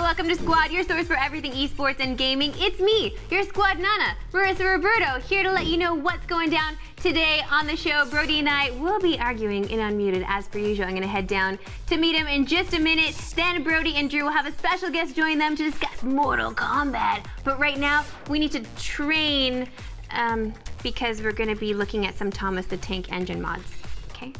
welcome to Squad, your source for everything esports and gaming. It's me, your squad nana, Marissa Roberto, here to let you know what's going down today on the show. Brody and I will be arguing in Unmuted as per usual. I'm going to head down to meet him in just a minute. Then Brody and Drew will have a special guest join them to discuss Mortal Kombat. But right now, we need to train because we're going to be looking at some Thomas the Tank Engine mods. Okay?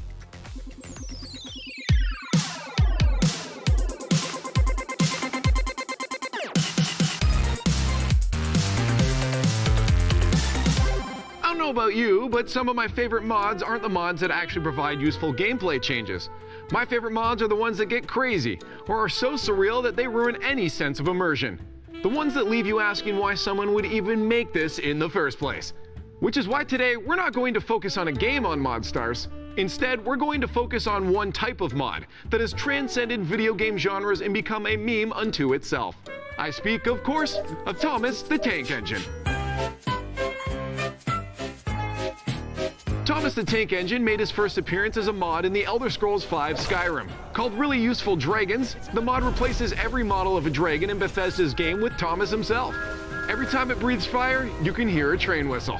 I don't know about you, but some of my favorite mods aren't the mods that actually provide useful gameplay changes. My favorite mods are the ones that get crazy, or are so surreal that they ruin any sense of immersion. The ones that leave you asking why someone would even make this in the first place. Which is why today we're not going to focus on a game on ModStars. Instead, we're going to focus on one type of mod that has transcended video game genres and become a meme unto itself. I speak, of course, of Thomas the Tank Engine. Thomas the Tank Engine made his first appearance as a mod in the Elder Scrolls V Skyrim. Called Really Useful Dragons, the mod replaces every model of a dragon in Bethesda's game with Thomas himself. Every time it breathes fire, you can hear a train whistle.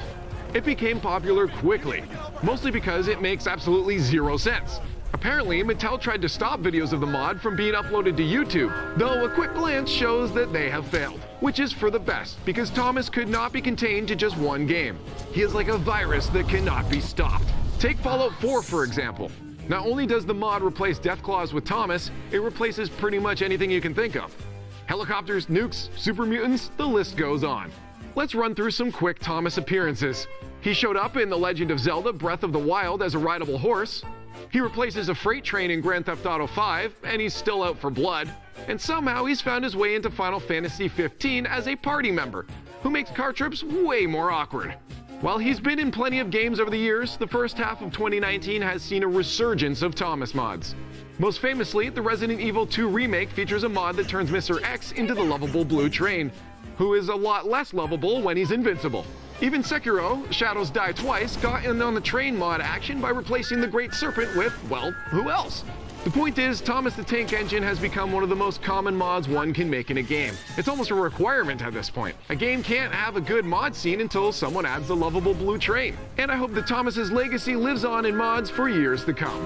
It became popular quickly, mostly because it makes absolutely zero sense. Apparently, Mattel tried to stop videos of the mod from being uploaded to YouTube, though a quick glance shows that they have failed, which is for the best, because Thomas could not be contained to just one game. He is like a virus that cannot be stopped. Take Fallout 4, for example. Not only does the mod replace Deathclaws with Thomas, it replaces pretty much anything you can think of. Helicopters, nukes, super mutants, the list goes on. Let's run through some quick Thomas appearances. He showed up in The Legend of Zelda Breath of the Wild as a rideable horse. He replaces a freight train in Grand Theft Auto 5, and he's still out for blood. And somehow he's found his way into Final Fantasy 15 as a party member, who makes car trips way more awkward. While he's been in plenty of games over the years, the first half of 2019 has seen a resurgence of Thomas mods. Most famously, the Resident Evil 2 remake features a mod that turns Mr. X into the lovable blue train, who is a lot less lovable when he's invincible. Even Sekiro, Shadows Die Twice, got in on the train mod action by replacing the Great Serpent with, well, who else? The point is, Thomas the Tank Engine has become one of the most common mods one can make in a game. It's almost a requirement at this point. A game can't have a good mod scene until someone adds the lovable blue train. And I hope that Thomas's legacy lives on in mods for years to come.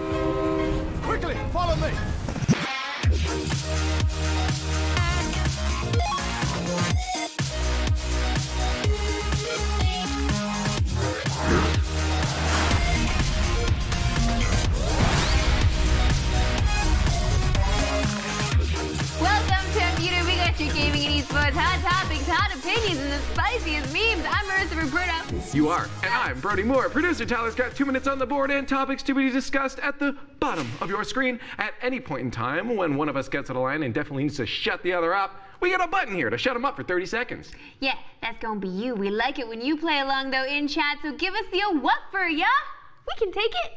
Quickly, follow me! Your gaming and esports, hot topics, hot opinions, and the spiciest memes. I'm Marissa Roberto. You are, and I'm Brody Moore. Producer Tyler's got 2 minutes on the board and topics to be discussed at the bottom of your screen. At any point in time, when one of us gets out of line and definitely needs to shut the other up, we got a button here to shut them up for 30 seconds. Yeah, that's gonna be you. We like it when you play along, though, in chat, so give us the what for ya? We can take it.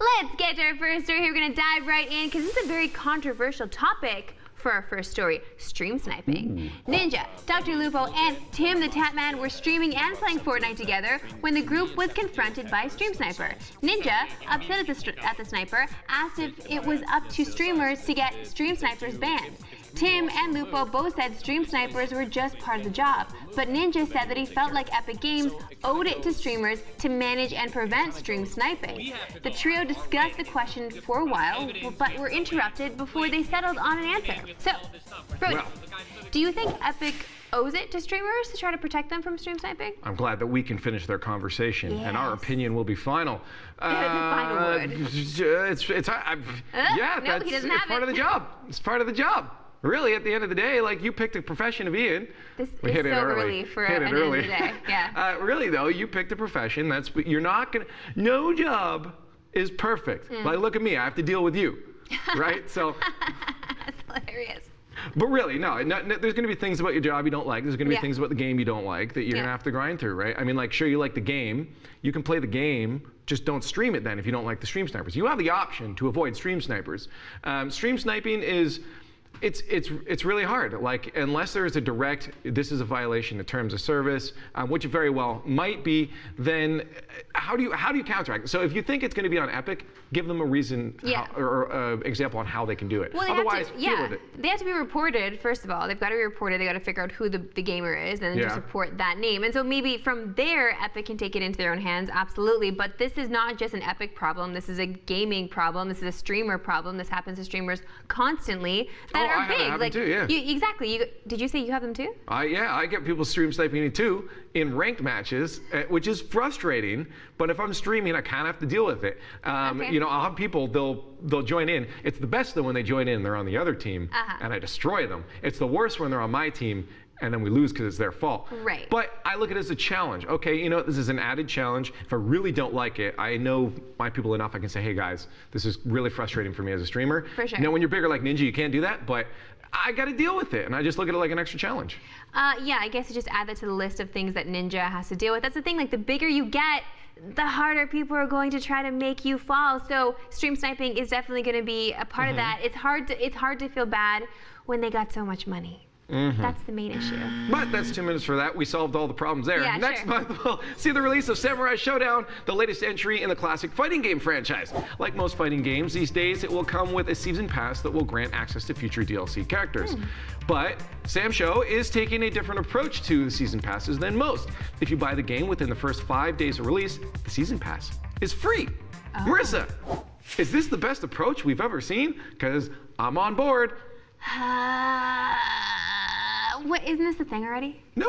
Let's get to our first story here. We're gonna dive right in, because this is a very controversial topic. For our first story, stream sniping. Ninja, Dr. Lupo, and Tim the Tatman were streaming and playing Fortnite together when the group was confronted by a stream sniper. Ninja, upset at the sniper, asked if it was up to streamers to get stream snipers banned. Tim and Lupo both said stream snipers were just part of the job, but Ninja said that he felt like Epic Games owed it to streamers to manage and prevent stream sniping. The trio discussed the question for a while, but were interrupted before they settled on an answer. So, Brody, do you think Epic owes it to streamers to try to protect them from stream sniping? I'm glad that we can finish their conversation, and our opinion will be final. Final word. It's part of the job. It's part of the job. Really, at the end of the day, like, you picked a profession to be in. This is so early for an end of the day. Yeah. Really, though, you picked a profession. You're not gonna. No job is perfect. Like, look at me. I have to deal with you, right? So. That's hilarious. But really, no, there's going to be things about your job you don't like. There's going to be things about the game you don't like that you're going to have to grind through, right? I mean, like, sure, you like the game. You can play the game. Just don't stream it then if you don't like the stream snipers. You have the option to avoid stream snipers. Stream sniping is. It's really hard. Like, unless there is a direct, this is a violation of terms of service, which it very well might be, then how do you counteract? So if you think it's going to be on Epic, give them a reason or example on how they can do it. Well, otherwise, deal with it. They have to be reported. First of all, they've got to be reported. They got to figure out who the gamer is, and then just report that name. And so maybe from there, Epic can take it into their own hands. Absolutely. But this is not just an Epic problem. This is a gaming problem. This is a streamer problem. This happens to streamers constantly. Are big. Like, too, yeah. Exactly. Did you say you have them too? I get people stream sniping me too in ranked matches, which is frustrating. But if I'm streaming, I kind of have to deal with it. You know, I'll have people, they'll join in. It's the best though when they join in, they're on the other team, and I destroy them. It's the worst when they're on my team, and then we lose because it's their fault. Right. But I look at it as a challenge. Okay, you know, this is an added challenge. If I really don't like it, I know my people enough, I can say, hey guys, this is really frustrating for me as a streamer. For sure. You know, when you're bigger like Ninja, you can't do that, but I got to deal with it, and I just look at it like an extra challenge. Yeah, I guess you just add that to the list of things that Ninja has to deal with. That's the thing, like, the bigger you get, the harder people are going to try to make you fall. So stream sniping is definitely going to be a part of that. It's hard to feel bad when they got so much money. That's the main issue. But that's 2 minutes for that. We solved all the problems there. Yeah, Next month, we'll see the release of Samurai Showdown, the latest entry in the classic fighting game franchise. Like most fighting games these days, it will come with a season pass that will grant access to future DLC characters. But Sam Show is taking a different approach to the season passes than most. If you buy the game within the first 5 days of release, the season pass is free. Marissa, is this the best approach we've ever seen? Because I'm on board. What, isn't this a thing already? No.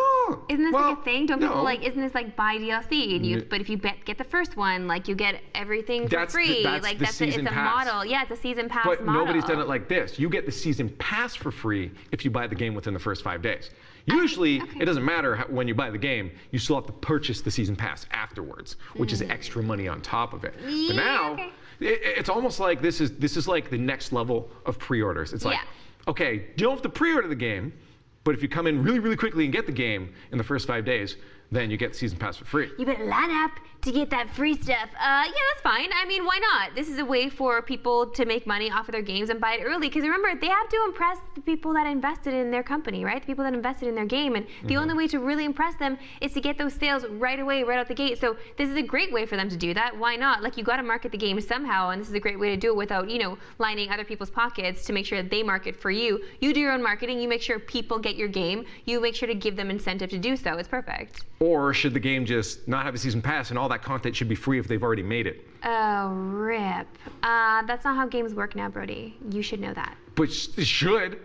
Isn't this like a thing? Don't people no. like, isn't this like buy DLC? And but if you get the first one, like you get everything for free. It's a model. Yeah, it's a season pass but model. Nobody's done it like this. You get the season pass for free if you buy the game within the first 5 days. Usually, it doesn't matter when you buy the game. You still have to purchase the season pass afterwards, which is extra money on top of it. But now, it's almost like this is like the next level of pre-orders. It's like, okay, you don't have to pre-order the game, but if you come in really, really quickly and get the game in the first 5 days, then you get the season pass for free. You better line up to get that free stuff. Yeah, that's fine. I mean, why not? This is a way for people to make money off of their games and buy it early. Because remember, they have to impress the people that invested in their company, right? The people that invested in their game. And the only way to really impress them is to get those sales right away, right out the gate. So this is a great way for them to do that. Why not? Like, you got to market the game somehow, and this is a great way to do it without, you know, lining other people's pockets to make sure that they market for you. You do your own marketing. You make sure people get your game. You make sure to give them incentive to do so. It's perfect. Or should the game just not have a season pass and all that content should be free if they've already made it? Oh, rip. That's not how games work now, Brody. You should know that. But it should.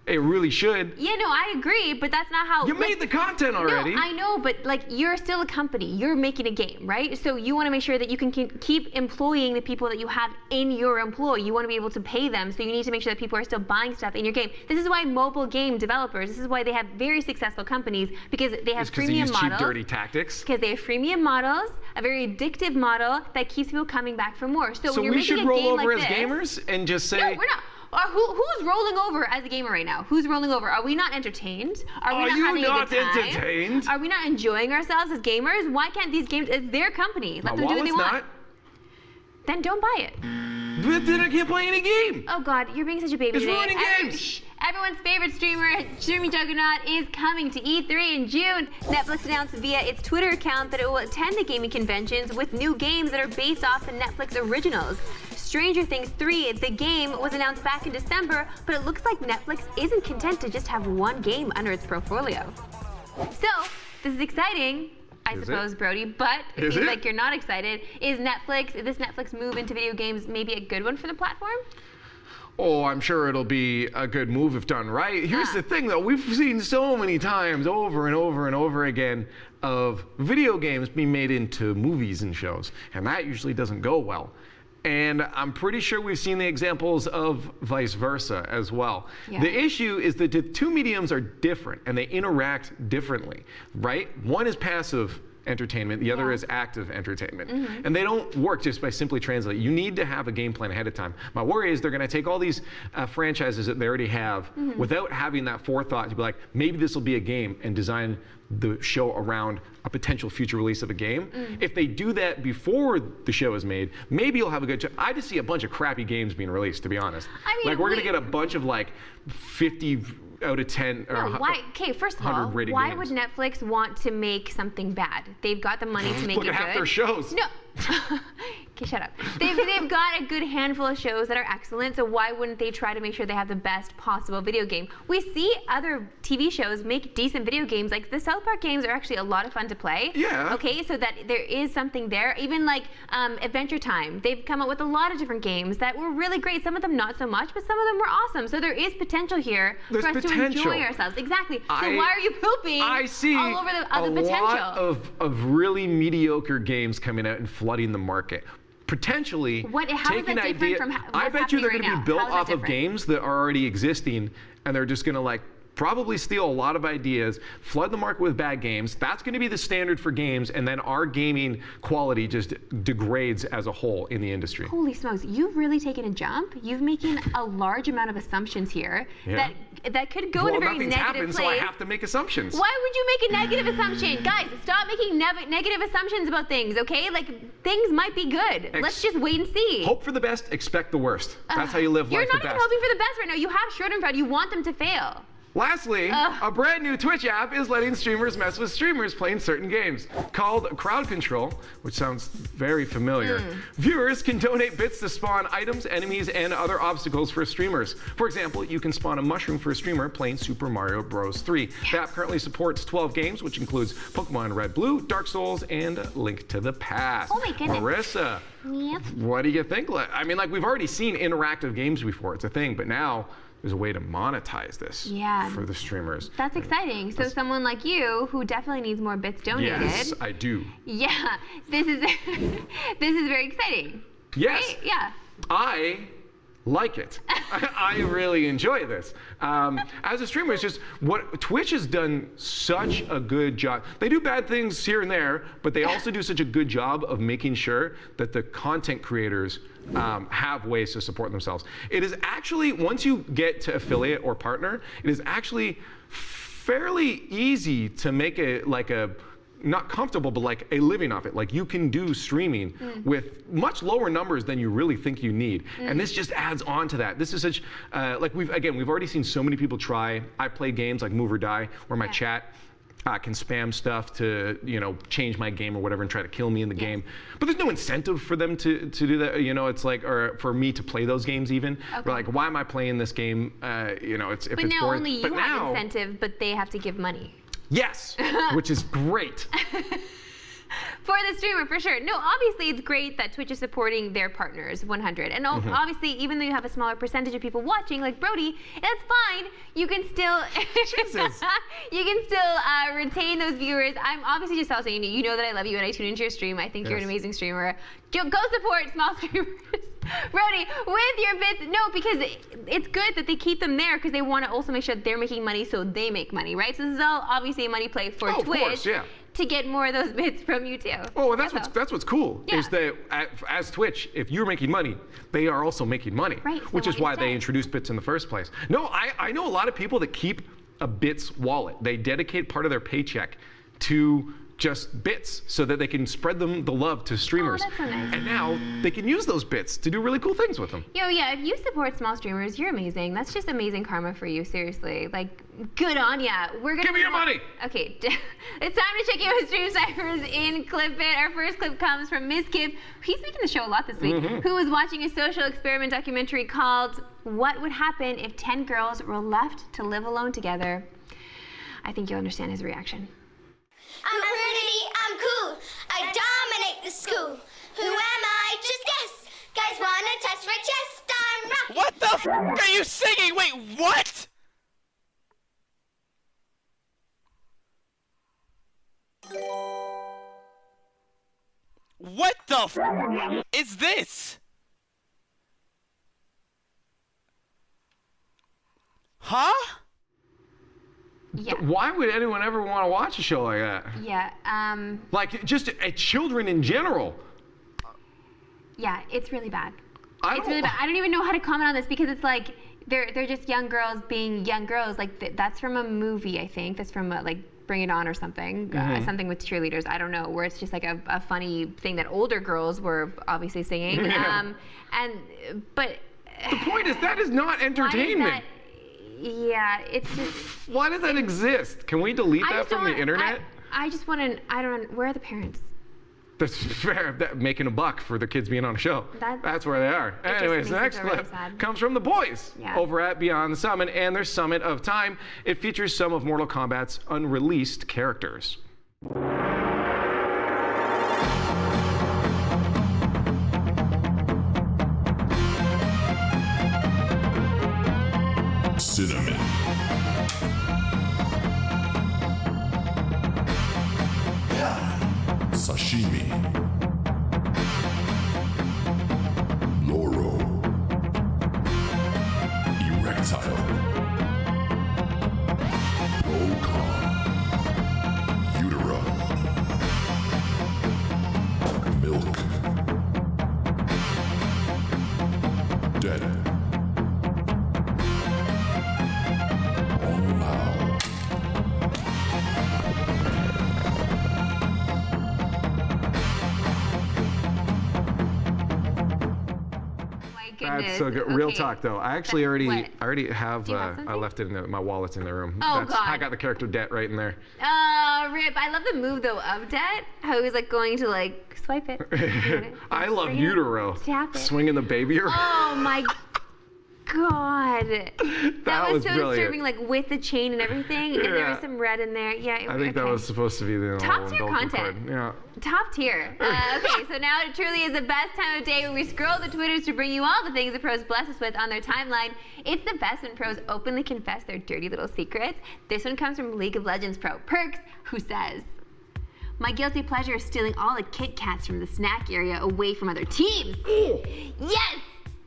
It really should. Yeah, no, I agree, but that's not how... You made the content already. No, I know, but like, you're still a company. You're making a game, right? So you want to make sure that you can keep employing the people that you have in your employ. You want to be able to pay them, so you need to make sure that people are still buying stuff in your game. This is why mobile game developers, this is why they have very successful companies, because they have freemium models. Cheap, dirty tactics. Because they have freemium models, a very addictive model that keeps people coming back for more. So when you're we making should a roll game over like as gamers and just say... No, we're not. Who's rolling over as a gamer right now? Who's rolling over? Are we not entertained? Are we not having a good time? Entertained? Are we not enjoying ourselves as gamers? Why can't these games? It's their company. Let them do what they want. Then don't buy it. But then I can't play any game. Oh God, you're being such a baby today. It's ruining games. Everyone's favorite streaming juggernaut, is coming to E3 in June. Netflix announced via its Twitter account that it will attend the gaming conventions with new games that are based off the Netflix originals. Stranger Things 3, the game, was announced back in December, but it looks like Netflix isn't content to just have one game under its portfolio. So, this is exciting, I suppose, Brody, but it seems like you're not excited. Is this Netflix move into video games maybe a good one for the platform? Oh, I'm sure it'll be a good move if done right. Here's the thing, though. We've seen so many times over and over and over again of video games being made into movies and shows, and that usually doesn't go well. And I'm pretty sure we've seen the examples of vice versa as well. Yeah. The issue is that the two mediums are different and they interact differently, right? One is passive entertainment, the other is active entertainment. And they don't work just by simply translating. You need to have a game plan ahead of time. My worry is they're going to take all these franchises that they already have without having that forethought to be like, maybe this will be a game, and design the show around a potential future release of a game. If they do that before the show is made, maybe you'll have a good chance. I just see a bunch of crappy games being released, to be honest. I mean, like, we're going to get a bunch of like 50 out of 10 or why? Okay, first of all, why would Netflix want to make something bad? They've got the money to make it good. Look at half their shows. No. Okay, shut up. They've got a good handful of shows that are excellent, so why wouldn't they try to make sure they have the best possible video game? We see other TV shows make decent video games, like the South Park games are actually a lot of fun to play. Yeah. Okay, so that there is something there. Even like Adventure Time, they've come up with a lot of different games that were really great. Some of them not so much, but some of them were awesome. So there is potential here for us to enjoy ourselves. Exactly. So why are you pooping all over the potential? I see a lot of really mediocre games coming out and flooding the market. Potentially taking ideas. I bet you they're going to be built off of games that are already existing, and they're just going to like probably steal a lot of ideas, flood the market with bad games. That's going to be the standard for games, and then our gaming quality just degrades as a whole in the industry. Holy smokes, you've really taken a jump. You've making a large amount of assumptions here that could go in a very negative happened, place. So I have to make assumptions. Why would you make a negative assumption? Guys, stop making negative assumptions about things, okay? Like, things might be good. Let's just wait and see. Hope for the best, expect the worst. That's how you live life the best. You're not even hoping for the best right now. You have Schadenfreude. You want them to fail. Lastly, a brand new Twitch app is letting streamers mess with streamers playing certain games. Called Crowd Control, which sounds very familiar. Viewers can donate bits to spawn items, enemies, and other obstacles for streamers. For example, you can spawn a mushroom for a streamer playing Super Mario Bros. 3. The app currently supports 12 games, which includes Pokemon Red Blue, Dark Souls, and Link to the Past. Oh my goodness. Marissa, what do you think? I mean, like, we've already seen interactive games before. It's a thing, but now there's a way to monetize this for the streamers. That's exciting. So someone like you, who definitely needs more bits donated. Yes, I do. Yeah, this is this is very exciting. Yes. Right? Yeah. I like it. I really enjoy this. As a streamer, it's just what Twitch has done such a good job. They do bad things here and there, but they also do such a good job of making sure that the content creators have ways to support themselves. It is actually, once you get to affiliate or partner, it is actually fairly easy to make it like a, not comfortable, but like a living off it. Like you can do streaming with much lower numbers than you really think you need. And this just adds on to that. This is such, like we've already seen so many people try. I play games like Move or Die, where my chat can spam stuff to, change my game or whatever and try to kill me in the game. But there's no incentive for them to do that. It's like, or for me to play those games even. We're like, why am I playing this game? It's if but it's now boring. only you have incentive, but they have to give money. Yes, which is great. For the streamer, for sure. No, obviously it's great that Twitch is supporting their partners 100. And obviously, even though you have a smaller percentage of people watching, like Brody, that's fine. You can still you can still retain those viewers. I'm obviously just telling you, you know that I love you and I tune into your stream. I think you're an amazing streamer. Go support small streamers. Brody, with your bits, no, because it's good that they keep them there because they want to also make sure that they're making money so they make money, right? So this is all obviously a money play for Twitch. Of course, yeah. To get more of those bits from you too. Oh, well, that's what's cool. Is that as Twitch, if you're making money, they are also making money. Right. So which is why they introduced bits in the first place. No, I know a lot of people that keep a bits wallet. They dedicate part of their paycheck to just bits so that they can spread the love to streamers. Oh, that's so nice. And now they can use those bits to do really cool things with them. Yo, yeah, if you support small streamers, you're amazing. That's just amazing karma for you, seriously. Like, good on ya. Give me your money. Okay, it's time to check in with Stream Ciphers in Clip It. Our first clip comes from Miss Kip. He's making the show a lot this week. Who was watching a social experiment documentary called What Would Happen If 10 Girls Were Left to Live Alone Together. I think you'll understand his reaction. I'm pretty, I'm cool, I dominate the school. Who am I? Just guess. Guys wanna touch my chest, I'm rocking. What the f are you singing? Wait, what? What the f is this? Huh? Yeah. Why would anyone ever want to watch a show like that? Yeah. Like just children in general. Yeah, it's really bad. It's really bad. I don't even know how to comment on this because it's like they're just young girls being young girls. Like that's from a movie, I think. That's from like Bring It On or something. Something with cheerleaders. I don't know. Where it's just like a funny thing that older girls were obviously singing. But the point is that is not entertainment. Yeah, it's just. Why does that exist? Can we delete that from the internet? I just want to. I don't. Where are the parents? That's fair. Making a buck for the kids being on a show. That's where they are. Anyways, the next clip comes from the boys over at Beyond the Summit and their Summit of Time. It features some of Mortal Kombat's unreleased characters. Cinnamon. Sashimi. Loro. Erectile. Procon. Utera. Milk. Dead. That's so good. Real talk, though. I actually already have. I left it in my wallet's in the room. Oh God! I got the character Det right in there. Rip! I love the move though of Det. How he's like going to like swipe it. I love Utero. Swinging the baby around. Oh my! God. That was so brilliant. disturbing, like with the chain and everything, and there was some red in there. Yeah, I think that was supposed to be the top tier umbilical content. cord. Yeah. Top tier. Okay, so now it truly is the best time of day when we scroll the Twitters to bring you all the things the pros bless us with on their timeline. It's the best when pros openly confess their dirty little secrets. This one comes from League of Legends pro Perks, who says, "My guilty pleasure is stealing all the Kit Kats from the snack area away from other teams." Yes!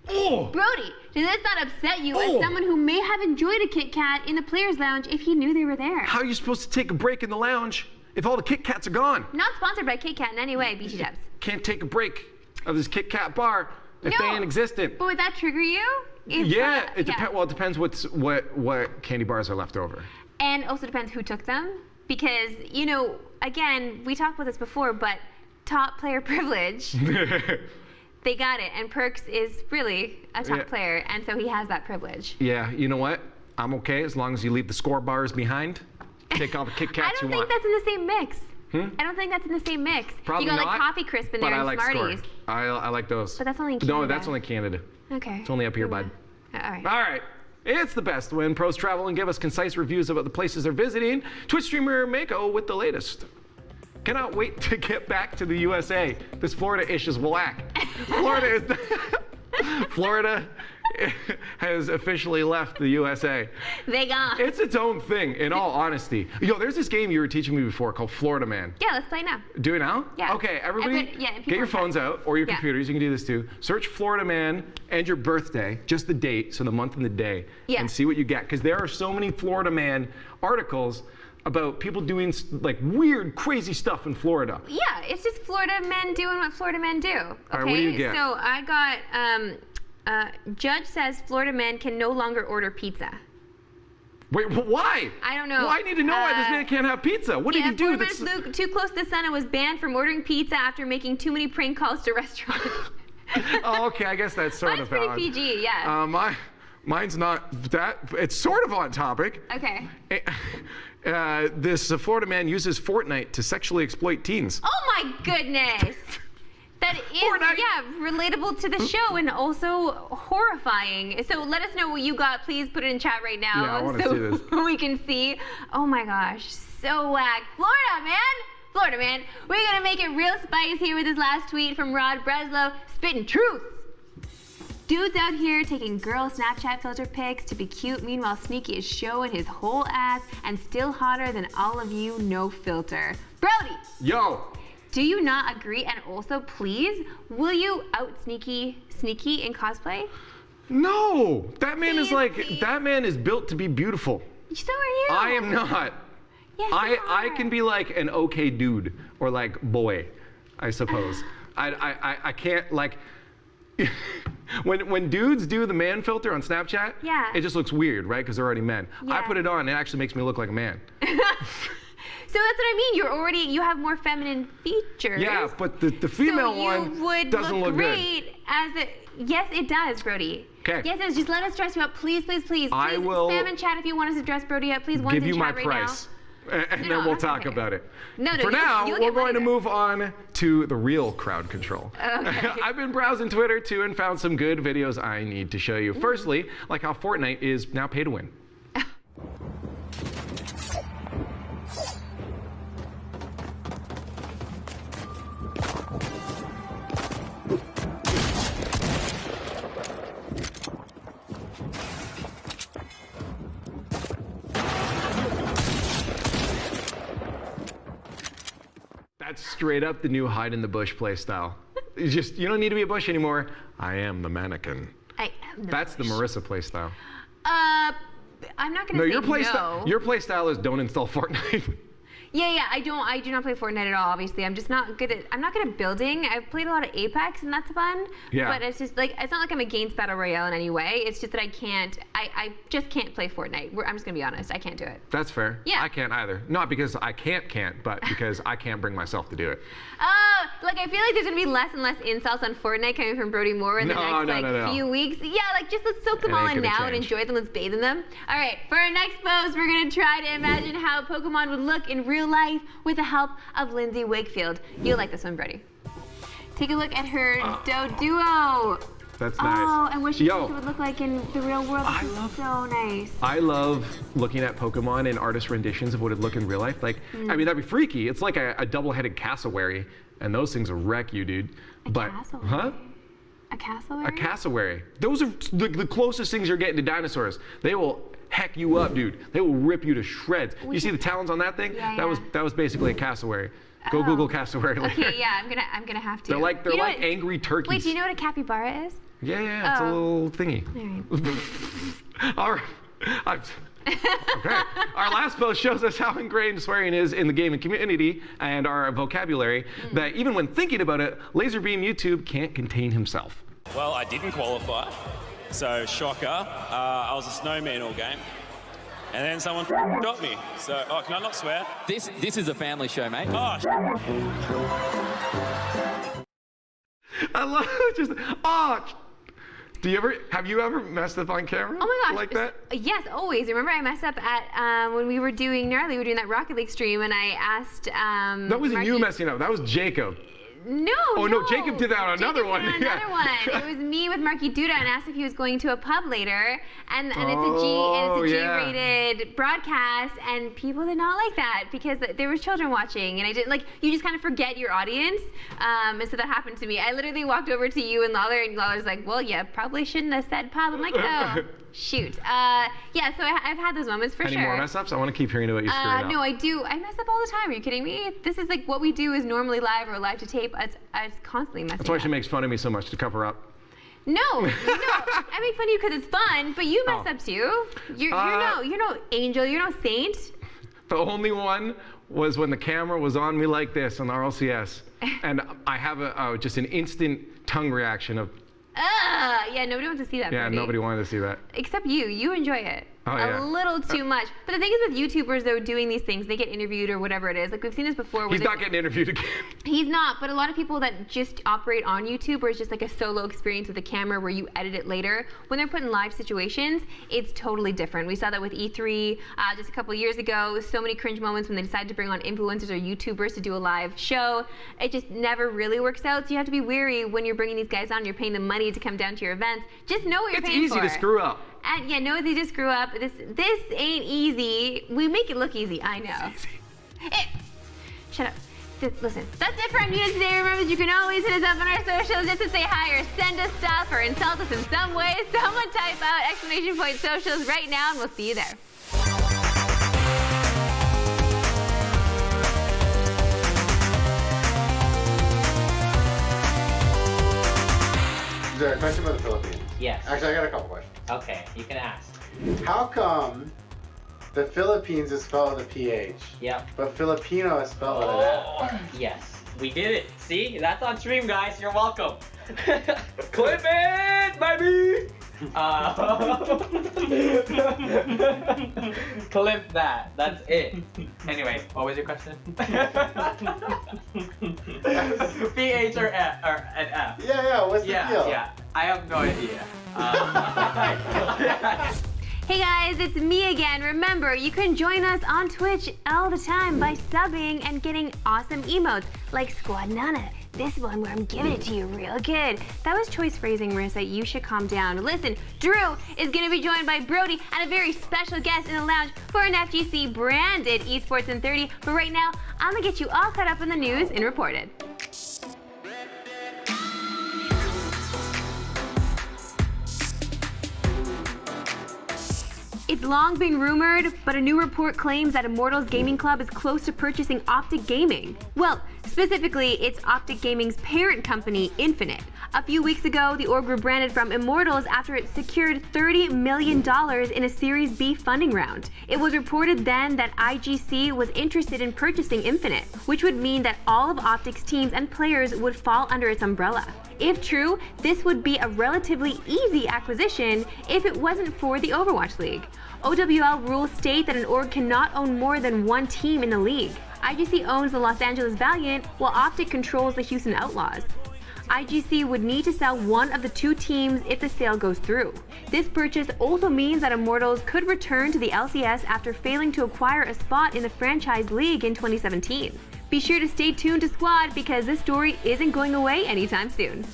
Brody, does this not upset you as someone who may have enjoyed a Kit Kat in the players' lounge if you knew they were there? How are you supposed to take a break in the lounge if all the Kit Kats are gone? Not sponsored by Kit Kat in any way, BT Dubs. Can't take a break of this Kit Kat bar if they ain't existent. But would that trigger you? Yeah, it depends. Well, it depends what candy bars are left over. And also depends who took them. Because, you know, again, we talked about this before, but top player privilege, they got it. And Perks is really a top player, and so he has that privilege. Yeah, you know what? I'm okay as long as you leave the score bars behind. Take all the Kit Kats you want. I don't think that's in the same mix. I don't think that's in the same mix. Probably you got not, like Coffee Crisp in there and like Smarties. I like those. But that's only in Canada. No, that's only Canada. Okay. It's only up here, bud. All right. All right. It's the best when pros travel and give us concise reviews about the places they're visiting. Twitch streamer Mako with the latest. Cannot wait to get back to the USA. This Florida ish is whack. Florida has officially left the USA. They gone. It's its own thing, in all honesty. Yo, there's this game you were teaching me before called Florida Man. Yeah, let's play now. Do it now? Yeah. Okay, everybody, get your phones out or your computers. You can do this too. Search Florida Man and your birthday, just the date, so the month and the day, and see what you get. Because there are so many Florida Man articles about people doing like weird, crazy stuff in Florida. Yeah, it's just Florida men doing what Florida men do. Okay, all right, what do you get? So I got, Judge says Florida men can no longer order pizza. Wait, why? I don't know. Well, I need to know why this man can't have pizza. What did he do? That's too close to the sun and was banned from ordering pizza after making too many prank calls to restaurants. Oh, okay, I guess that's sort of Mine's pretty PG, yeah. Mine's not that. It's sort of on topic. Okay. This Florida man uses Fortnite to sexually exploit teens. Oh my goodness! That is, relatable to the show and also horrifying. So let us know what you got. Please put it in chat right now. Yeah, I want to see this. We can see. Oh my gosh, so whack. Florida man. We're gonna make it real spice here with this last tweet from Rod Breslow, spitting truth. Dude's out here taking girl Snapchat filter pics to be cute. Meanwhile, Sneaky is showing his whole ass and still hotter than all of you, no filter. Brody! Yo! Do you not agree? And also, please, will you out Sneaky in cosplay? No! That man is like, please. that man is built to be beautiful. So are you. I am not. Yes, I can be like an okay dude or like boy, I suppose. I can't like, when dudes do the man filter on Snapchat, it just looks weird, right? Because they're already men. I put it on, it actually makes me look like a man. So that's what I mean. You have more feminine features. Yeah, but the female one doesn't look great good. As yes, it does, Brody. Okay. Yes, it does. Just let us dress you up, please, please, please. I Please will spam and chat if you want us to dress Brody up. Please, give you my right price. And then we'll talk about it. No, For now, you'll we're going to move on to the real crowd control. Okay. I've been browsing Twitter too and found some good videos I need to show you. Firstly, like how Fortnite is now pay to win. That's straight up the new hide in the bush play style. You don't need to be a bush anymore. I am the mannequin. I am the That's bush. the Marissa play style. I'm not gonna say your play style is don't install Fortnite. Yeah, I do not play Fortnite at all, obviously. I'm not good at building. I've played a lot of Apex and that's fun. Yeah. But it's just like, it's not like I'm against Battle Royale in any way. It's just that I just can't play Fortnite. I'm just gonna be honest, I can't do it. That's fair. Yeah. I can't either. Not because I can't, but because I can't bring myself to do it. Like I feel like there's gonna be less and less insults on Fortnite coming from Brody Moore in the next few weeks. Yeah, like just let's soak them all in now and enjoy them, let's bathe in them. All right, for our next pose, we're gonna try to imagine how Pokemon would look in real life with the help of Lindsay Wakefield. You'll like this one, Brody. Take a look at her Doduo. That's Oh, nice. and what she Yo, thinks it would look like in the real world. This is so nice. I love looking at Pokemon and artist renditions of what it'd look in real life. Like, I mean, that'd be freaky. It's like a double-headed cassowary, and those things will wreck you, dude. Cassowary? Huh? A cassowary? A cassowary. Those are the closest things you're getting to dinosaurs. They will heck you up, dude. They will rip you to shreds. You see the talons on that thing? Yeah, That was basically a cassowary. Go Google cassowary later. Okay, yeah, I'm gonna have to. They're like You know what- angry turkeys. Wait, do you know what a capybara is? Yeah, it's a little thingy. All right. Okay. Our last post shows us how ingrained swearing is in the gaming community and our vocabulary that even when thinking about it, Laserbeam YouTube can't contain himself. Well, I didn't qualify, so shocker. I was a snowman all game. And then someone shot me. So, can I not swear? This is a family show, mate. Oh, I love just have you ever messed up on camera? Oh my gosh. Like that? Yes, always. Remember I messed up at when we were doing Gnarly, we were doing that Rocket League stream, and I asked That wasn't you messing up, that was Jacob. No, Oh, no, Jacob did that on another Jacob one. did Yeah. another one. It was me with Marky Duda, and asked if he was going to a pub later, and it's Oh, a yeah. G-rated broadcast, and people did not like that because there were children watching, and I didn't you just kind of forget your audience, and so that happened to me. I literally walked over to you and Lawler's like, well, yeah, probably shouldn't have said pub. I'm like, oh. Shoot. Yeah, so I've had those moments for Any sure. more mess ups? I want to keep hearing about you screwing up. No, I do. I mess up all the time. Are you kidding me? This is like what we do is normally live or live to tape. I constantly messing That's why up. she makes fun of me so much to cover up. No, I make fun of you because it's fun, but you mess up too. You're no angel. You're no saint. The only one was when the camera was on me like this on the RLCS, and I have just an instant tongue reaction of. Yeah, nobody wants to see that. Yeah, Brody. nobody wanted to see that. Except you. You enjoy it. Oh, yeah. A little too much. But the thing is with YouTubers, though, doing these things, they get interviewed or whatever it is. Like, we've seen this before. He's not getting interviewed again. He's not, but a lot of people that just operate on YouTube where it's just like a solo experience with a camera where you edit it later, when they're put in live situations, it's totally different. We saw that with E3 just a couple years ago. So many cringe moments when they decided to bring on influencers or YouTubers to do a live show. It just never really works out. So you have to be wary when you're bringing these guys on, you're paying them money to come down to your events. Just know what you're paying for. It's easy to screw up. And yeah, no, it's easy to screw up. This ain't easy. We make it look easy. I know. It's easy. Shut up. Listen, that's it for our news today. Remember that you can always hit us up on our socials just to say hi or send us stuff or insult us in some way. Someone type out !socials right now, and we'll see you there. Is there a question about the Philippines? Yes. Actually, I got a couple questions. Okay, you can ask. How come the Philippines is spelled with a PH, Yep. but Filipino is spelled with an F? Yes. We did it. See? That's on stream, guys. You're welcome. Clip it, baby! Clip that. That's it. Anyway, what was your question? PH or F? Or an F? Yeah, what's the deal? Yeah. I have no idea. Hey guys, it's me again. Remember, you can join us on Twitch all the time by subbing and getting awesome emotes like Squad Nana. This one where I'm giving it to you real good. That was choice phrasing, Marissa. You should calm down. Listen, Drew is going to be joined by Brody and a very special guest in the lounge for an FGC branded esports in 30. But right now, I'm going to get you all caught up in the news and reported. It's long been rumored, but a new report claims that Immortals Gaming Club is close to purchasing Optic Gaming. Well, specifically, it's Optic Gaming's parent company, Infinite. A few weeks ago, the org rebranded from Immortals after it secured $30 million in a Series B funding round. It was reported then that IGC was interested in purchasing Infinite, which would mean that all of Optic's teams and players would fall under its umbrella. If true, this would be a relatively easy acquisition if it wasn't for the Overwatch League. OWL rules state that an org cannot own more than one team in the league. IGC owns the Los Angeles Valiant, while Optic controls the Houston Outlaws. IGC would need to sell one of the two teams if the sale goes through. This purchase also means that Immortals could return to the LCS after failing to acquire a spot in the franchise league in 2017. Be sure to stay tuned to Squad because this story isn't going away anytime soon.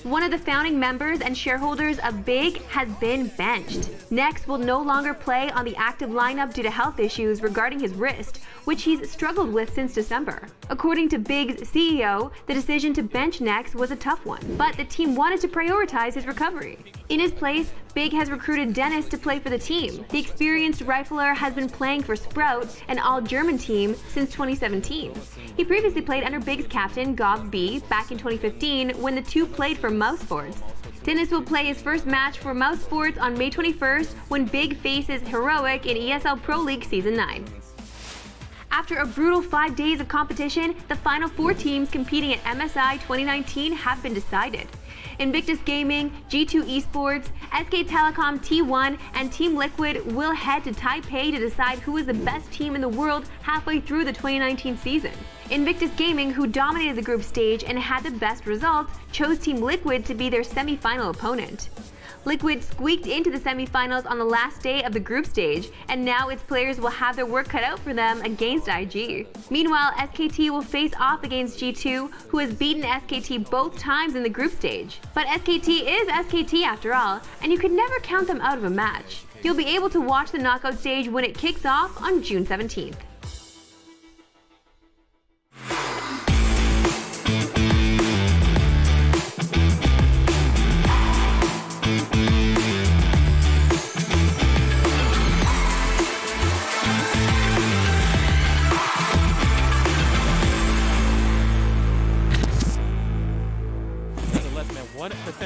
one of the founding members and shareholders of Big, has been benched. Nex will no longer play on the active lineup due to health issues regarding his wrist, which he's struggled with since December. According to Big's CEO, the decision to bench Nex was a tough one, but the team wanted to prioritize his recovery. In his place, Big has recruited Dennis to play for the team. The experienced rifler has been playing for Sprout, an all-German team, since 2017. He previously played under Big's captain, Gov B, back in 2015 when the two played for Mousesports. Dennis will play his first match for Mousesports on May 21st when Big faces Heroic in ESL Pro League Season 9. After a brutal 5 days of competition, the final 4 teams competing at MSI 2019 have been decided. Invictus Gaming, G2 Esports, SK Telecom T1, and Team Liquid will head to Taipei to decide who is the best team in the world halfway through the 2019 season. Invictus Gaming, who dominated the group stage and had the best results, chose Team Liquid to be their semi-final opponent. Liquid squeaked into the semifinals on the last day of the group stage, and now its players will have their work cut out for them against IG. Meanwhile, SKT will face off against G2, who has beaten SKT both times in the group stage. But SKT is SKT after all, and you could never count them out of a match. You'll be able to watch the knockout stage when it kicks off on June 17th.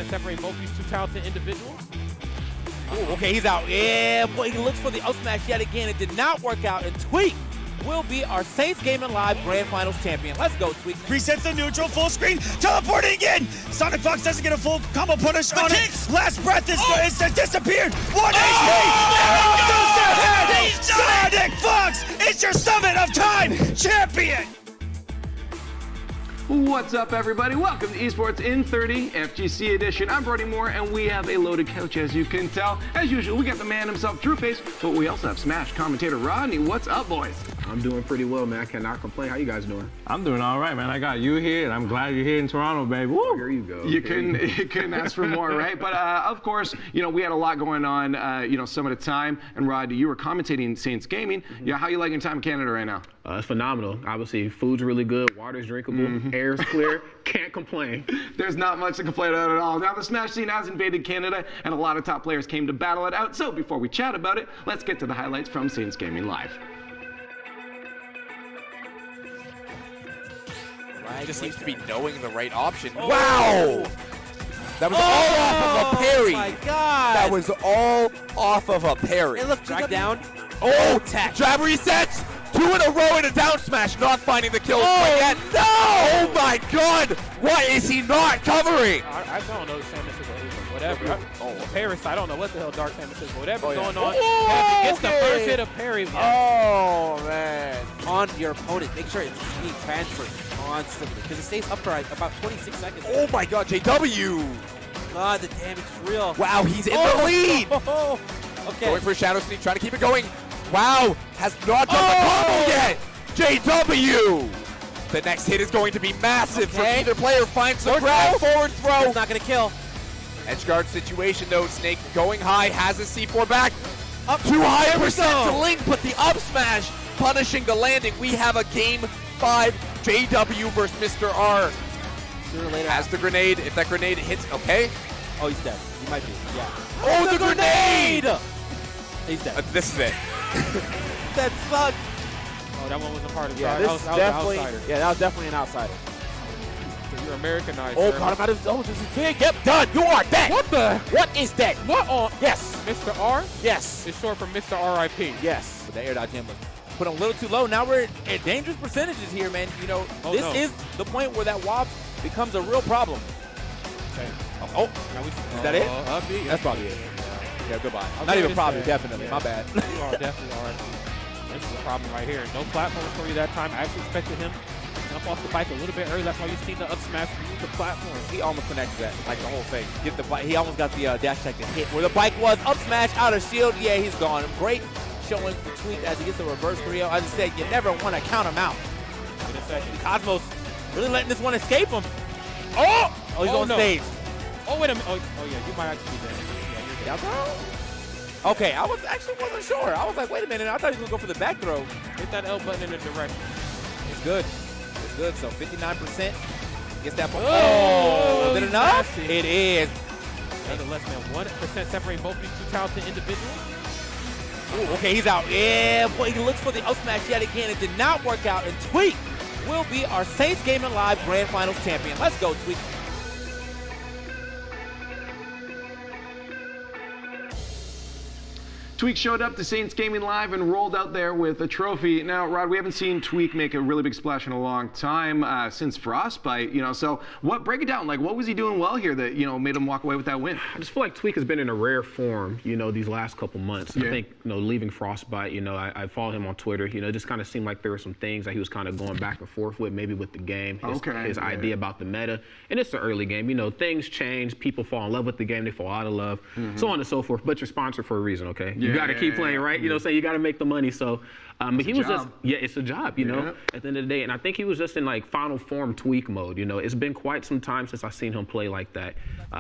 Separate both these two talented individuals. Ooh, okay, he's out. Yeah, boy, he looks for the up smash yet again. It did not work out, and Tweak will be our Saints Gaming Live Grand Finals champion. Let's go, Tweak. Resets the neutral, full screen, teleporting in. Sonic Fox doesn't get a full combo punish on it. Last breath is disappeared. 1 HP. Sonic Fox is your Summit of Time champion. What's up, everybody? Welcome to Esports in 30 FGC edition. I'm Brody Moore, and we have a loaded couch, as you can tell. As usual, we got the man himself, Drew Face, but we also have Smash commentator Rodney. What's up, boys? I'm doing pretty well, man. I cannot complain. How you guys doing? I'm doing all right, man. I got you here, and I'm glad you're here in Toronto, baby. Woo! Here you go. You couldn't ask for more, right? But of course, we had a lot going on, some of the time. And Rod, you were commentating Saints Gaming. Mm-hmm. Yeah, how you liking time in Canada right now? It's phenomenal. Obviously, food's really good, water's drinkable, air's clear. Can't complain. There's not much to complain about at all. Now, the Smash scene has invaded Canada, and a lot of top players came to battle it out. So before we chat about it, let's get to the highlights from Saints Gaming Live. He just seems to be knowing the right option. Oh. Wow! That was all off of a parry. Oh my God! That was all off of a parry. And look, drag down. Oh, jab resets! 2 in a row in a down smash, not finding the kill yet. No! Oh my God! What is he not covering? I don't know Samus is whatever. Paris, I don't know what the hell Dark Samus is. Whatever's going on. Oh, gets the first hit of parry. Oh man! On your opponent, make sure it's being transferred constantly because it stays up for about 26 seconds. Oh my God, JW! God, the damage is real. Wow, he's in the lead. Okay. Going for a shadow sneak, trying to keep it going. Wow, has not done the combo yet. JW. The next hit is going to be massive for either player. Finds the grab, forward throw. It's not going to kill. Edge guard situation though. Snake going high, has a C4 back. Up too high percent to Link, but the up smash punishing the landing. We have a game 5 JW versus Mr. R. Sooner or later. Has the grenade. If that grenade hits, okay. Oh, he's dead. He might be, yeah. Oh, the grenade! He's dead. This is it. That sucked. Oh, that one was a part of that was definitely, an outsider. Yeah, that was definitely an outsider. So you're Americanized. Oh, caught him out of. Oh, this is big. Yep, done. You are dead. What the? What is that? What on? Yes. Mr. R? Yes. It's short for Mr. RIP. Yes. But the air dodge jam was put a little too low. Now we're at dangerous percentages here, man. This is the point where that wob becomes a real problem. Okay. Oh, is that it? That's probably it. Yeah, goodbye. Not even probably, definitely. Yeah. My bad. You are definitely are. This is a problem right here. No platform for you that time. I actually expected him to jump off the bike a little bit early. That's why you've seen the up smash use the platform. He almost connected that, like the whole thing. He almost got the dash attack to hit where the bike was. Up smash, out of shield. Yeah, he's gone. Great showing for Tweak as he gets the reverse 3-0. As I said, you never want to count him out. Cosmos really letting this one escape him. Oh, he's on stage. Oh, wait a minute. Oh yeah, you might actually be there. Yeah, you're there. Okay, I was actually wasn't sure. I was like, wait a minute. I thought he was going to go for the back throw. Hit that L button in the direction. It's good. It's good. So 59% gets that ball. Oh, is it enough? Nasty. It is. Another less than 1% separate both these two talented individuals. Ooh, okay, he's out. Yeah, boy, he looks for the up smash yet again. It did not work out, and Tweak will be our Saints Gaming Live Grand Finals champion. Let's go, Tweak. Tweak showed up to Saints Gaming Live and rolled out there with a trophy. Now, Rod, we haven't seen Tweak make a really big splash in a long time since Frostbite, So break it down. Like, what was he doing well here that, made him walk away with that win? I just feel like Tweak has been in a rare form, these last couple months. Yeah. I think, leaving Frostbite, I followed him on Twitter. It just kind of seemed like there were some things that he was kind of going back and forth with, maybe with the game, his idea about the meta. And it's the early game. Things change. People fall in love with the game. They fall out of love, so on and so forth. But you're sponsored for a reason, okay? You got to keep playing, right? You got to make the money. So, but he was just, it's a job, at the end of the day. And I think he was just in like final form Tweak mode. It's been quite some time since I've seen him play like that.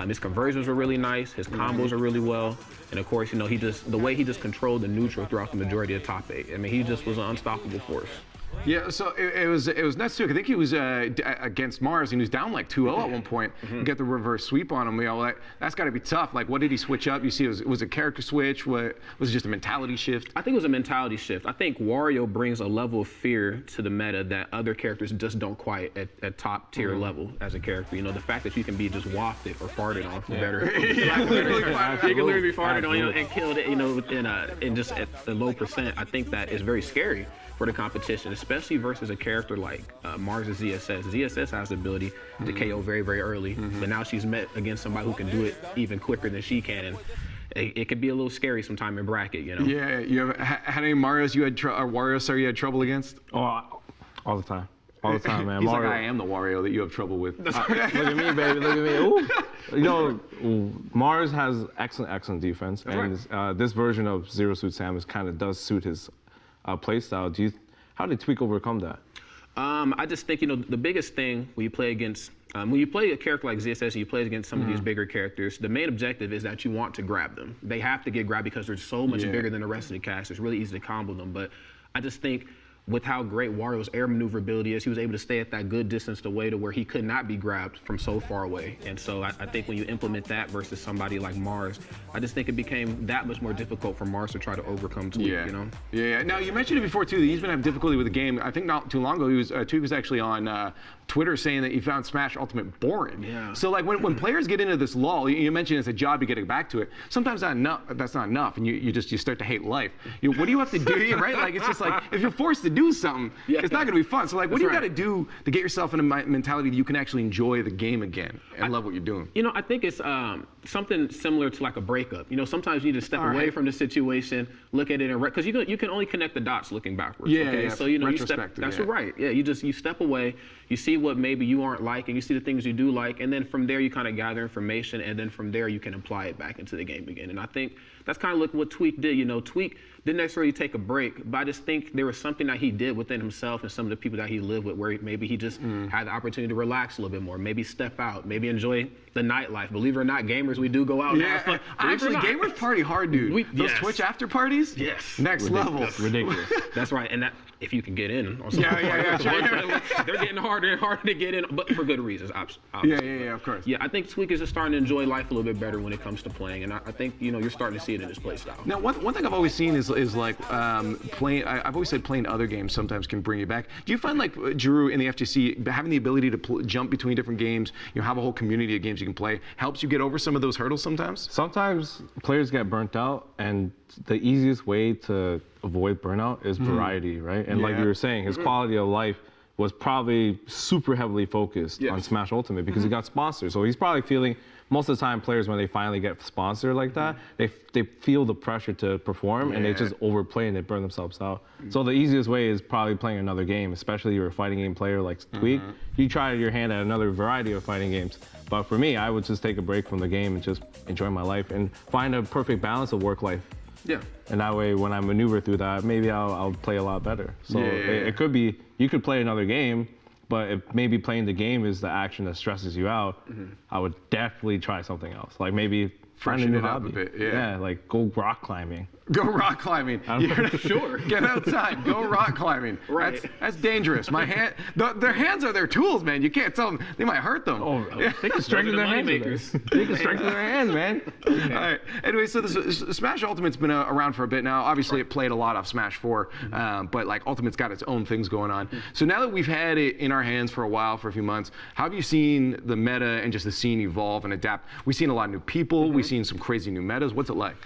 His conversions were really nice. His combos are really well. And of course, the way he just controlled the neutral throughout the majority of top 8. I mean, he just was an unstoppable force. Yeah, so it was nuts too. I think he was against Mars and he was down like 2-0 at one point. Get the reverse sweep on him. That's got to be tough. Like, what did he switch up? You see, it was a character switch. What was it, just a mentality shift? I think it was a mentality shift. I think Wario brings a level of fear to the meta that other characters just don't quite at top tier level as a character. The fact that you can be just wafted or farted on for better. You can literally be farted on and killed it. In just at the low percent. I think that is very scary for the competition, especially versus a character like Mars' ZSS. ZSS has the ability to KO very, very early, but now she's met against somebody who can do it even quicker than she can, and it could be a little scary sometime in bracket, Yeah, you have had any Marios you had trouble against? Oh, all the time. All the time, man. He's Mario. like, I am the Wario that you have trouble with. Look at me, baby. Look at me. Ooh. Mars has excellent defense, and this version of Zero Suit Samus kind of does suit his play style. How did Tweak overcome that? I just think, the biggest thing when you play against, when you play a character like ZSS and you play against some of these bigger characters, the main objective is that you want to grab them. They have to get grabbed because they're so much bigger than the rest of the cast. It's really easy to combo them. But I just think with how great Wario's air maneuverability is, he was able to stay at that good distance away to where he could not be grabbed from so far away. And so I think when you implement that versus somebody like Mars, I just think it became that much more difficult for Mars to try to overcome Tweak, Yeah. Now, you mentioned it before, too, that he's been having difficulty with the game. I think not too long ago, Tweak was actually on Twitter saying that he found Smash Ultimate boring. Yeah. So, like, when players get into this lull, you mentioned it's a job to get back to it. Sometimes that's not enough, and you start to hate life. What do you have to do, right? Like, it's just like, if you're forced to do something, it's not going to be fun. So, like, what do you got to do to get yourself in a mentality that you can actually enjoy the game again and love what you're doing? I think it's something similar to like a breakup. Sometimes you need to step away from the situation, look at it, because you can only connect the dots looking backwards. Yeah. So you step. That's right. Yeah. You step away. You see what maybe you aren't liking. You see the things you do like, and then from there you kind of gather information, and then from there you can apply it back into the game again. And I think that's kind of like what Tweak did. Tweak didn't necessarily take a break, but I just think there was something that he did within himself and some of the people that he lived with where maybe he just had the opportunity to relax a little bit more, maybe step out, maybe enjoy the nightlife. Believe it or not, gamers, we do go out and have fun. Actually, gamers party hard, dude. Those Twitch after parties? Yes. Next level. Ridiculous. That's right. And that if you can get in on some they're getting harder and harder to get in, but for good reasons, obviously. Yeah, of course. Yeah, I think Tweak is just starting to enjoy life a little bit better when it comes to playing, and I think you're starting to see it in his play style. Now, one thing I've always seen is like playing. I've always said playing other games sometimes can bring you back. Do you find like Drew in the FGC having the ability to jump between different games, have a whole community of games you can play, helps you get over some of those hurdles sometimes? Sometimes players get burnt out, and the easiest way to avoid burnout is variety, right? And like you were saying, his quality of life was probably super heavily focused on Smash Ultimate because he got sponsored. So he's probably feeling, most of the time players, when they finally get sponsored like that, they feel the pressure to perform and they just overplay and they burn themselves out. So the easiest way is probably playing another game, especially if you're a fighting game player like Tweak. You try your hand at another variety of fighting games. But for me, I would just take a break from the game and just enjoy my life and find a perfect balance of work life. Yeah. And that way, when I maneuver through that, maybe I'll play a lot better. So it could be, you could play another game, but if maybe playing the game is the action that stresses you out, I would definitely try something else. Like maybe find a new hobby. Up a bit, yeah. Like go rock climbing. Go rock climbing. Sure. Get outside. Go rock climbing. Right. That's dangerous. Their hands are their tools, man. You can't tell them. They might hurt them. Oh, they can strengthen their hands. They can strengthen their hands, man. All right. Anyway, so this Smash Ultimate's been around for a bit now. Obviously, it played a lot off Smash 4, but like Ultimate's got its own things going on. So now that we've had it in our hands for a while, for a few months, how have you seen the meta and just the scene evolve and adapt? We've seen a lot of new people. We've seen some crazy new metas. What's it like?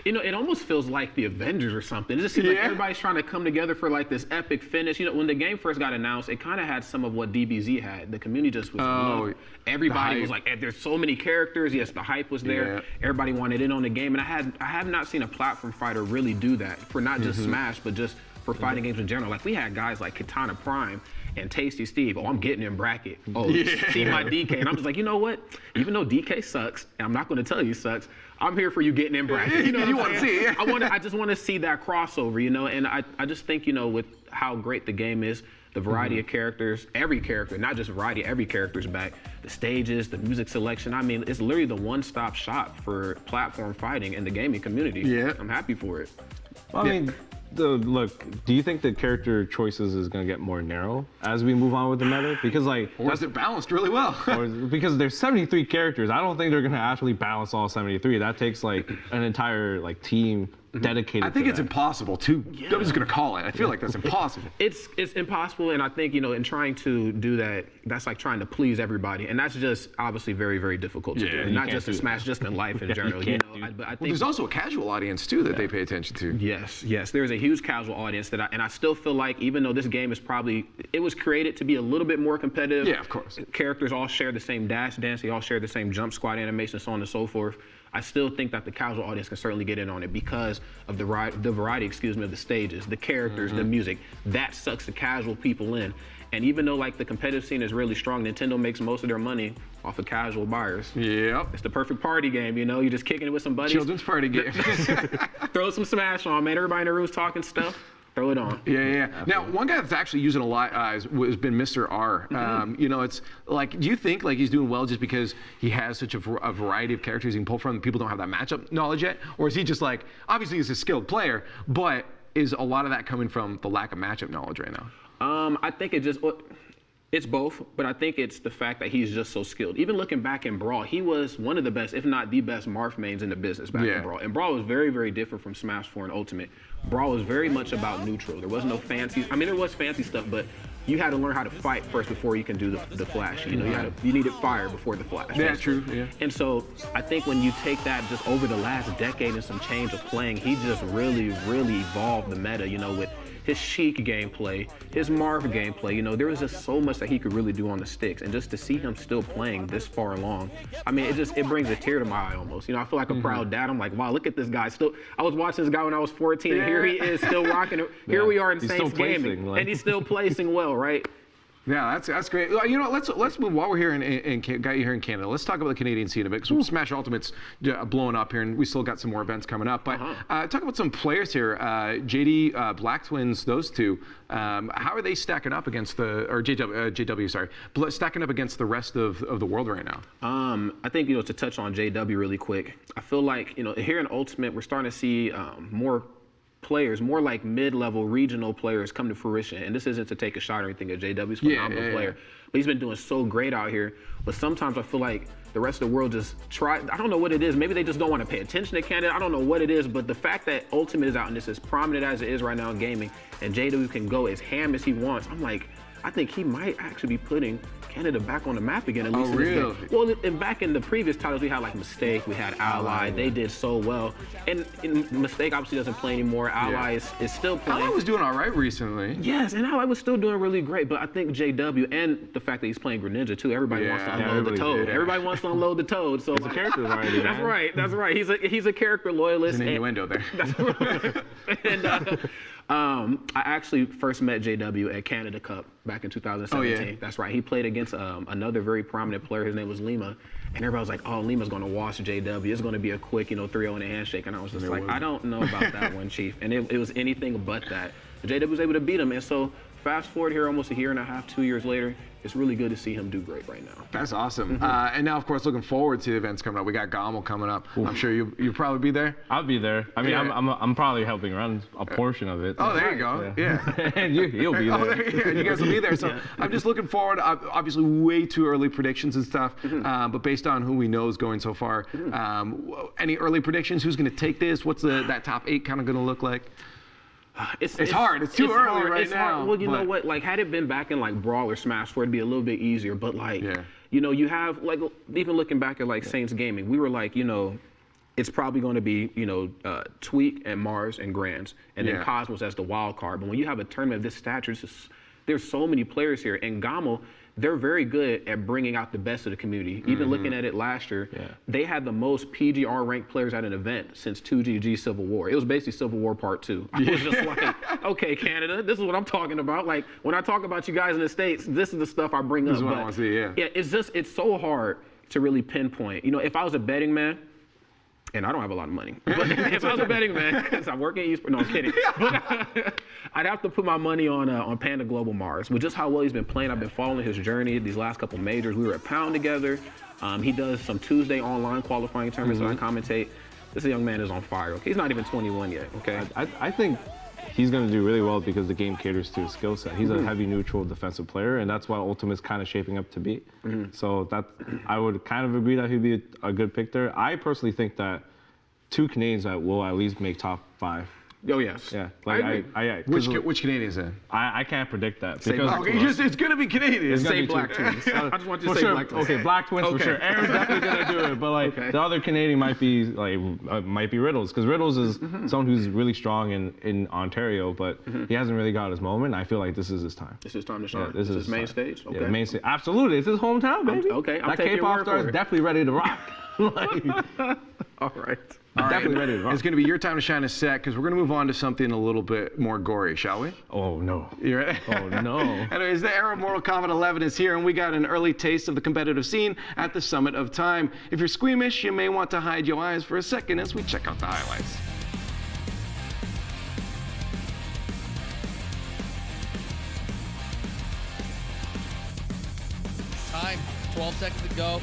You know, it almost feels like the Avengers or something. It just seems like everybody's trying to come together for like this epic finish. You know, when the game first got announced, it kind of had some of what DBZ had. The community just was everybody was like, there's so many characters. Yes, the hype was there. Yeah. Everybody wanted in on the game, and I have not seen a platform fighter really do that for not just Smash, but just for fighting games in general. Like we had guys like Kitana Prime and Tasty Steve. Oh, I'm getting in bracket. Oh, see my DK, and I'm just like, you know what? Even though DK sucks, and I'm not going to tell you he sucks, I'm here for you getting in bracket. You know what you I'm want to see? I just want to see that crossover, you know. And I just think, you know, with how great the game is, the variety of characters, every character, not just variety, every character's back. The stages, the music selection. I mean, it's literally the one-stop shop for platform fighting in the gaming community. Yeah, I'm happy for it. Well, I mean, look, do you think the character choices is going to get more narrow as we move on with the meta? Because like, or is it balanced really well? Because there's 73 characters. I don't think they're going to actually balance all 73. That takes like an entire like team dedicated. I think it's impossible too. I'm just going to call it. I feel like that's impossible. It's impossible, and I think, you know, in trying to do that, that's like trying to please everybody, and that's just obviously very, very difficult to do. And not just in Smash, just in life in general. You know, but I think there's also a casual audience too that they pay attention to. Yes, there's a huge casual audience that I still feel like, even though this game is it was created to be a little bit more competitive. Yeah, of course. Characters all share the same dash dance, they all share the same jump squad animation, so on and so forth. I still think that the casual audience can certainly get in on it because of the variety, of the stages, the characters, the music. That sucks the casual people in. And even though like the competitive scene is really strong, Nintendo makes most of their money off of casual buyers. Yep. It's the perfect party game, you know? You're just kicking it with some buddies. Children's party game. Throw some Smash on, man. Everybody in the room's talking stuff. Throw it on. Yeah. Now, one guy that's actually using a lot has been Mr. R. You know, it's like, do you think like he's doing well just because he has such a variety of characters he can pull from, and people don't have that matchup knowledge yet? Or is he just like, obviously he's a skilled player, but is a lot of that coming from the lack of matchup knowledge right now? I think it's both, but I think it's the fact that he's just so skilled. Even looking back in Brawl, he was one of the best, if not the best, Marth mains in the business back in Brawl. And Brawl was very, very different from Smash 4 and Ultimate. Brawl was very much about neutral. There was no fancy, I mean, there was fancy stuff, but you had to learn how to fight first before you can do the flash. You know, you needed fire before the flash. Yeah, true. Yeah. And so I think when you take that just over the last decade and some change of playing, he just really, really evolved the meta, you know, with his Sheik gameplay, his Marth gameplay. You know, there was just so much that he could really do on the sticks, and just to see him still playing this far along, I mean, it brings a tear to my eye almost. You know, I feel like a proud dad. I'm like, wow, look at this guy. I was watching this guy when I was 14, and here he is still rocking it. Here we are in Saints Gaming, and he's still placing well, right? Yeah, that's great. You know, let's move while we're here got you here in Canada. Let's talk about the Canadian scene a bit, because Smash Ultimate's blowing up here, and we still got some more events coming up. But talk about some players here. JD, Black Twins, those two. How are they stacking up against JW, stacking up against the rest of the world right now? I think, you know, to touch on JW really quick, I feel like, you know, here in Ultimate, we're starting to see more players, more like mid-level regional players come to fruition. And this isn't to take a shot or anything at JW's phenomenal player, but he's been doing so great out here. But sometimes I feel like the rest of the world just I don't know what it is. Maybe they just don't want to pay attention to Canada. I don't know what it is, but the fact that Ultimate is out and it's as prominent as it is right now in gaming, and JW can go as ham as he wants, I'm like, I think he might actually be putting Canada back on the map again, at least in this game. Well, and back in the previous titles, we had like Mistake, we had Ally, they did so well. And Mistake obviously doesn't play anymore. Ally is still playing. Ally was doing all right recently. Yes, and Ally was still doing really great, but I think JW, and the fact that he's playing Greninja too, everybody wants to unload the Toad. Everybody wants to unload the Toad. So it's a character already. That's right. He's a character loyalist. There's an innuendo there. That's right. And I actually first met JW at Canada Cup back in 2017. Oh, yeah. That's right. He played against another very prominent player. His name was Lima. And everybody was like, oh, Lima's going to wash JW. It's going to be a quick, 3-0 and a handshake. And I was just like, I don't know about that one, Chief. And it was anything but that. JW was able to beat him. And so fast forward here almost a year and a half, 2 years later, it's really good to see him do great right now. That's awesome. And now, of course, looking forward to the events coming up. We got Gommel coming up. Oof. I'm sure you'll probably be there. I'll be there. I mean, I'm probably helping run a portion of it. Oh, there you go. Yeah. And you'll be there. You guys will be there. So I'm just looking forward. Obviously, way too early predictions and stuff. But based on who we know is going so far, any early predictions? Who's going to take this? What's that top 8 kind of going to look like? It's hard. It's too early right now. Hard. Well, you know what? Like, had it been back in like Brawl or Smash 4, it'd be a little bit easier. But like, you know, you have like even looking back at like Saints Gaming, we were like, you know, it's probably going to be, you know, Tweak and Mars and Grands, and then Cosmos as the wild card. But when you have a tournament of this stature, there's so many players here, and Gommel, they're very good at bringing out the best of the community. Even looking at it last year, they had the most PGR ranked players at an event since 2GG Civil War. It was basically Civil War Part 2. I was just like, okay, Canada, this is what I'm talking about. Like, when I talk about you guys in the States, this is the stuff I bring up. This is what I want to see, yeah, it's so hard to really pinpoint. You know, if I was a betting man, and I don't have a lot of money, but if I was a betting man, because I work in esports, no, I'm kidding. But I'd have to put my money on Panda Global Mars. With just how well he's been playing, I've been following his journey these last couple majors. We were at Pound together. He does some Tuesday online qualifying tournaments that I commentate. This young man is on fire. Okay? He's not even 21 yet, okay? I think he's going to do really well because the game caters to his skill set. He's a heavy neutral defensive player, and that's what Ultimate's kind of shaping up to be. So I would kind of agree that he'd be a good pick there. I personally think that 2 Canadians that will at least make top 5. Oh, yes. Yeah. Like which Canadian is it? I can't predict that. Because it's going to be Canadian. Say Black Twins. I just want you to say Black Twins. Okay, Black Twins for sure. Aaron's definitely going to do it. But like the other Canadian might be Riddles, because Riddles is someone who's really strong in Ontario, but he hasn't really got his moment. I feel like this is his time. This is his time to shine. This is his main stage. Okay. Yeah, main stage. Absolutely. It's his hometown, baby. I'm that K-pop star is definitely ready to rock. All right. Definitely ready to rock. It's going to be your time to shine a set, because we're going to move on to something a little bit more gory, shall we? Oh, no. You ready? Oh, no. Anyways, the era of Mortal Kombat 11 is here, and we got an early taste of the competitive scene at the summit of time. If you're squeamish, you may want to hide your eyes for a second as we check out the highlights. Time, 12 seconds to go.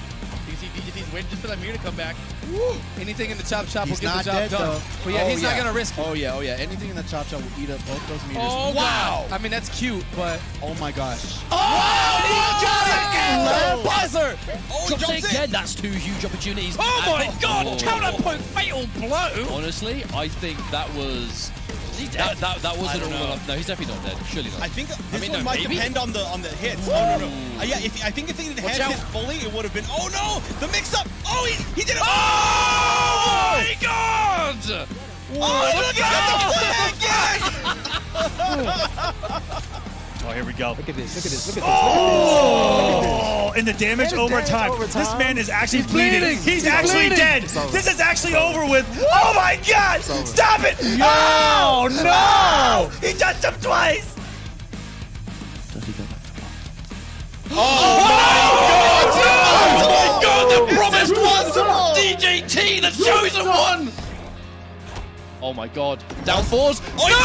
You see DJT's waiting just for that mirror to come back. Woo! Anything in the chop shop will get the job done. But yeah, he's not going to risk it. Oh yeah. Anything in the chop shop will eat up both those meters. Oh, wow. I mean, that's cute, but... Oh my gosh. Oh, he got it again! Buzzer! Oh, he jumps again. That's 2 huge opportunities. Oh my God! Counterpoint fatal blow! Honestly, I think that was... That wasn't all enough. No, he's definitely not dead. Surely not. I think this one might depend on the hits. Oh no. Yeah, I think if he had hit fully, it would have been. Oh no, the mix-up. Oh, he did it. Oh my God! Oh, look at the Oh, here we go. Look at this. Oh! And the damage over time. This man is actually bleeding. He's actually dead. This is actually over with. Oh my God! Stop it! Oh no! He touched him twice. Does he go back to Oh my God! The promised one! DJT, the chosen one! Oh my God. Down fours. Oh, no!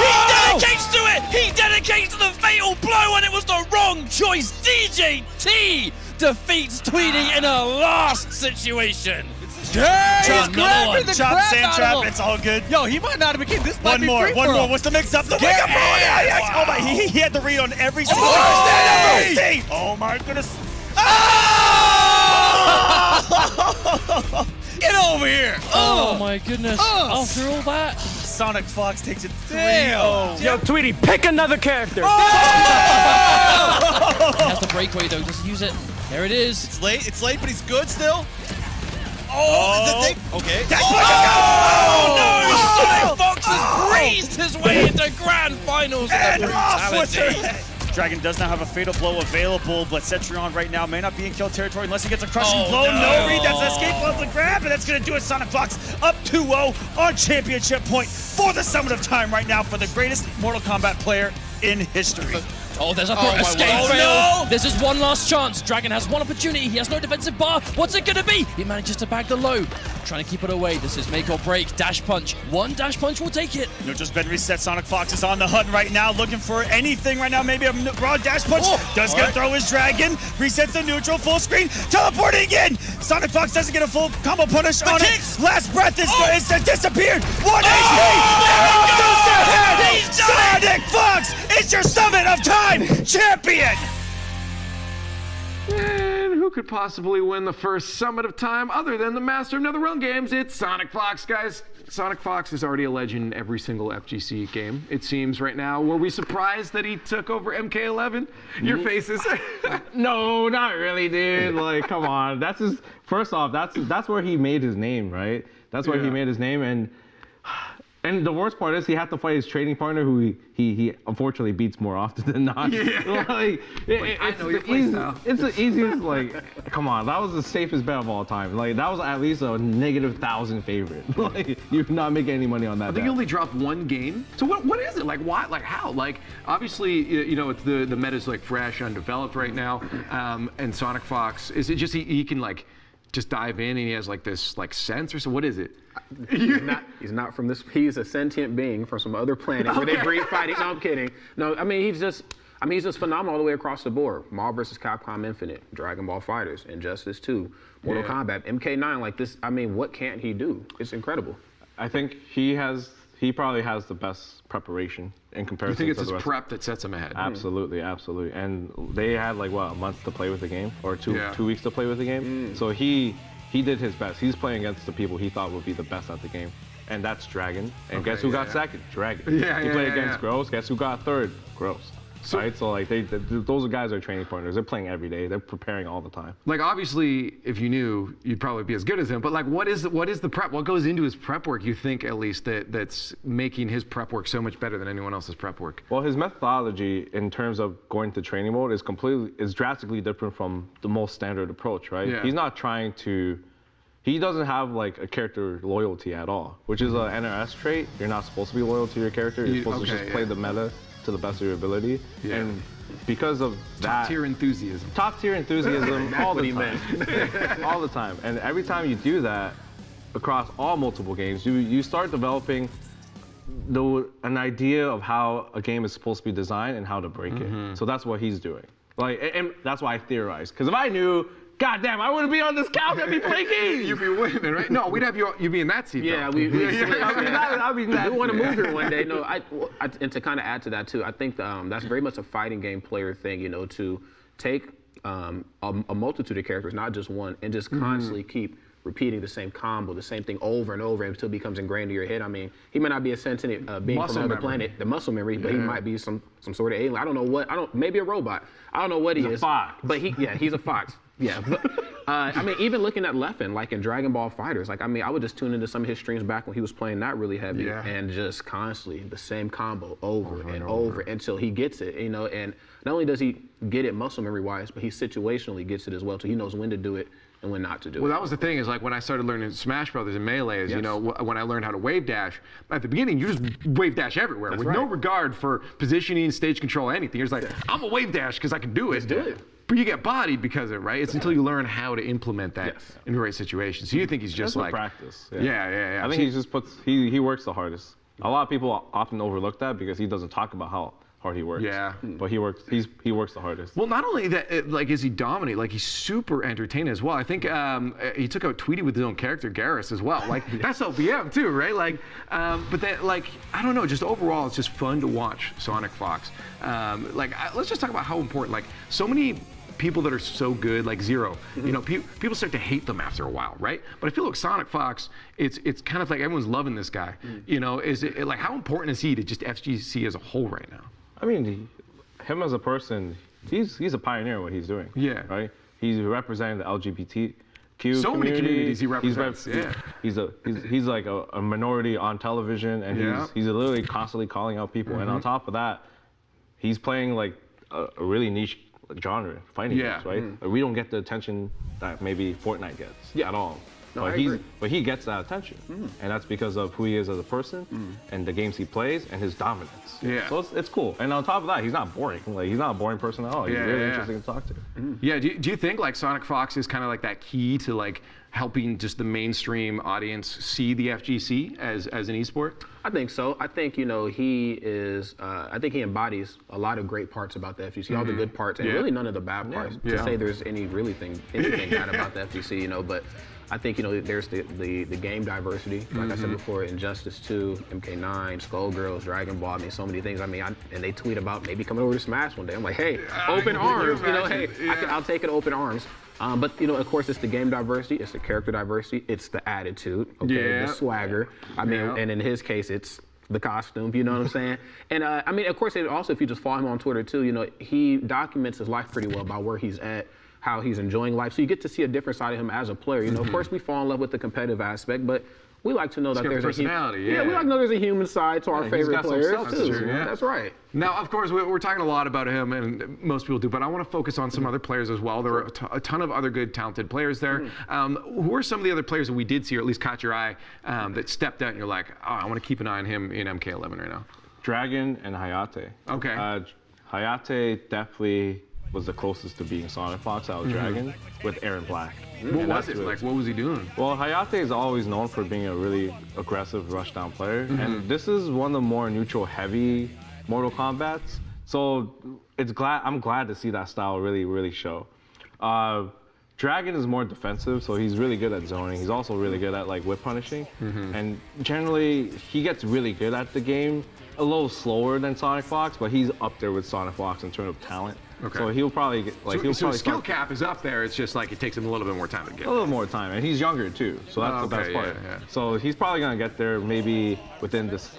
He dedicates to it! He dedicates to the fatal blow, and it was the wrong choice. DJT defeats Tweedy in a last situation. Chop, sand trap, it's all good. Yo, he might not have been this. One more. What's the mix up? The wake up! Oh my, he had the read on every single Oh my goodness. Get over here! Oh my goodness. After all that. Sonic Fox takes it 3-0. Yo, Tweety, pick another character. He has the breakaway though, just use it. There it is. It's late, but he's good still. Okay. No! Sonic Fox has breezed his way into grand finals of the brutality. Dragon does not have a fatal blow available, but Cetrion right now may not be in kill territory unless he gets a crushing blow. No read, that's an escape of the grab, and that's going to do it. Sonic Fox up 2-0 on championship point for the summit of time right now for the greatest Mortal Kombat player in history. Oh, there's a escape fail. No. There's just one last chance. Dragon has one opportunity. He has no defensive bar. What's it going to be? He manages to bag the low. Trying to keep it away. This is make or break. Dash punch. One dash punch will take it. Just been reset. Sonic Fox is on the hunt right now, looking for anything right now. Maybe a raw dash punch. Does get throw his dragon. Resets the neutral. Full screen. Teleporting in. Sonic Fox doesn't get a full combo punish on it. Last breath is disappeared. 1 HP. Arrow goes to head. Sonic Fox is your Summit of Time champion. And who could possibly win the first Summit of Time other than the master of NetherRealm games? It's Sonic Fox, guys. Sonic Fox is already a legend in every single FGC game, it seems right now. Were we surprised that he took over MK11? Your faces. No, not really, dude. Like, come on. That's his. First off, that's where he made his name, right? That's where he made his name, and the worst part is he had to fight his trading partner, who he unfortunately beats more often than not. Like, it's the easiest. Like, come on, that was the safest bet of all time. Like, that was at least a -1,000 favorite. Like, you're not making any money on that. I think you only dropped one game. So what is it? Like, why? Like, how? Like, obviously, it's the meta's like fresh, undeveloped right now. And Sonic Fox, is it just he can like just dive in and he has like this like sense or so? What is it? He's not from this. He's a sentient being from some other planet where they breed fighting. No, I'm kidding. No, I mean he's just phenomenal all the way across the board. Marvel vs. Capcom Infinite, Dragon Ball FighterZ, Injustice 2, Mortal Kombat, MK9. Like this. I mean, what can't he do? It's incredible. I think he probably has the best preparation in comparison to the rest. You think it's his prep that sets him ahead? Absolutely, absolutely. And they had like what, a month to play with the game, or two weeks to play with the game. So he did his best. He's playing against the people he thought would be the best at the game, and that's Dragon. And guess who got second? Dragon. He played against Gross. Guess who got third? Gross. Right, so like those guys are training partners. They're playing every day. They're preparing all the time. Like obviously, if you knew, you'd probably be as good as him. But like, what is the prep? What goes into his prep work? You think at least that's making his prep work so much better than anyone else's prep work? Well, his methodology in terms of going to training mode is drastically different from the most standard approach. Right? Yeah. He's not trying to. He doesn't have like a character loyalty at all, which is an NRS trait. You're not supposed to be loyal to your character. You're supposed to just play the meta to the best of your ability. And because of that, top tier enthusiasm all the time. All the time. And every time you do that across all multiple games, you start developing an idea of how a game is supposed to be designed and how to break it. So that's what he's doing. Like, and that's why I theorize. Because if I knew, God damn, I wouldn't be on this couch. I'd be playing games. You'd be winning, right? No, we'd have you be in that seat. Yeah, though. we want to move here one day. No, and to kind of add to that too, I think that's very much a fighting game player thing. To take a multitude of characters, not just one, and just constantly keep repeating the same combo, the same thing over and over until it becomes ingrained in your head. I mean, he may not be a sentient being from another planet, the muscle memory, but he might be some sort of alien. I don't know what. Maybe a robot. I don't know what he is. He's a fox. But he's a fox. Yeah, but I mean, even looking at Leffen, like in Dragon Ball FighterZ, like I mean, I would just tune into some of his streams back when he was playing that really heavy, and just constantly the same combo over and over until he gets it, And not only does he get it muscle memory wise, but he situationally gets it as well, so he knows when to do it and when not to do it. Well, that was the thing, is like when I started learning Smash Brothers and Melee, when I learned how to wave dash, at the beginning you just wave dash everywhere with no regard for positioning, stage control, anything. You're just like, I'm a wave dash because I can do it. Just do it. But you get bodied because of it, right? It's until you learn how to implement that in the right situation. So you think he's just like practice. Yeah. I think he just he works the hardest. A lot of people often overlook that because he doesn't talk about how hard he works. Yeah. But he works the hardest. Well, not only that, like, is he dominant, like, he's super entertaining as well. I think he took out Tweety with his own character, Garrus, as well. Like, that's LBM, too, right? Like, but then, like, I don't know, just overall, it's just fun to watch Sonic Fox. Let's just talk about how important, like, so many people that are so good, like Zero, people start to hate them after a while, right? But I feel like Sonic Fox, it's kind of like everyone's loving this guy. Is it like, how important is he to just FGC as a whole right now? I mean, him as a person, he's a pioneer in what he's doing. Yeah. Right? He's representing the LGBTQ so community. Many communities he represents. He's like a minority on television, and he's literally constantly calling out people. And on top of that, he's playing like a really niche genre, fighting games, right? Like, we don't get the attention that maybe Fortnite gets at all. No, I agree. But he gets that attention, and that's because of who he is as a person and the games he plays and his dominance. Yeah. So it's cool. And on top of that, he's not boring. Like, he's not a boring person at all. He's really interesting to talk to. Yeah. Do you think like Sonic Fox is kind of like that key to like helping just the mainstream audience see the FGC as an esport? I think so. I think, you know, he is, I think he embodies a lot of great parts about the FGC, all the good parts, and really none of the bad parts. To say there's anything bad about the FGC, you know, but I think, you know, there's the game diversity, like I said before, Injustice 2, MK9, Skullgirls, Dragon Ball, I mean, so many things. I mean, and they tweet about maybe coming over to Smash one day. I'm like, hey, open arms, you know, hey, I'll take it open arms. But, you know, of course, it's the game diversity, it's the character diversity, it's the attitude, the swagger. I mean, and in his case, it's the costume, you know what I'm saying? And, I mean, of course, also, if you just follow him on Twitter, too, you know, he documents his life pretty well about where he's at, how he's enjoying life. So you get to see a different side of him as a player. You know, of course, we fall in love with the competitive aspect, but we like to know that there's personality. we like to know there's a human side to our favorite players too. True, That's right. Now, of course, we're talking a lot about him, and most people do, but I want to focus on some other players as well. There are a ton of other good, talented players there. Who are some of the other players that we did see, or at least caught your eye, that stepped out and you're like, oh, I want to keep an eye on him in MK11 right now? Dragon and Hayate. Okay. Hayate definitely was the closest to being Sonic Fox out of Dragon with Aaron Black. What was it? Like, what was he doing? Well, Hayate is always known for being a really aggressive rushdown player, and this is one of the more neutral-heavy Mortal Kombats. So I'm glad to see that style really show. Dragon is more defensive, so he's really good at zoning. He's also really good at like whip punishing, and generally he gets really good at the game. A little slower than Sonic Fox, but he's up there with Sonic Fox in terms of talent. Okay. So he'll probably get, like so skill cap is up there. It's just like it takes him a little bit more time to get. A little more time, and he's younger too, so that's the best part. So he's probably gonna get there maybe within this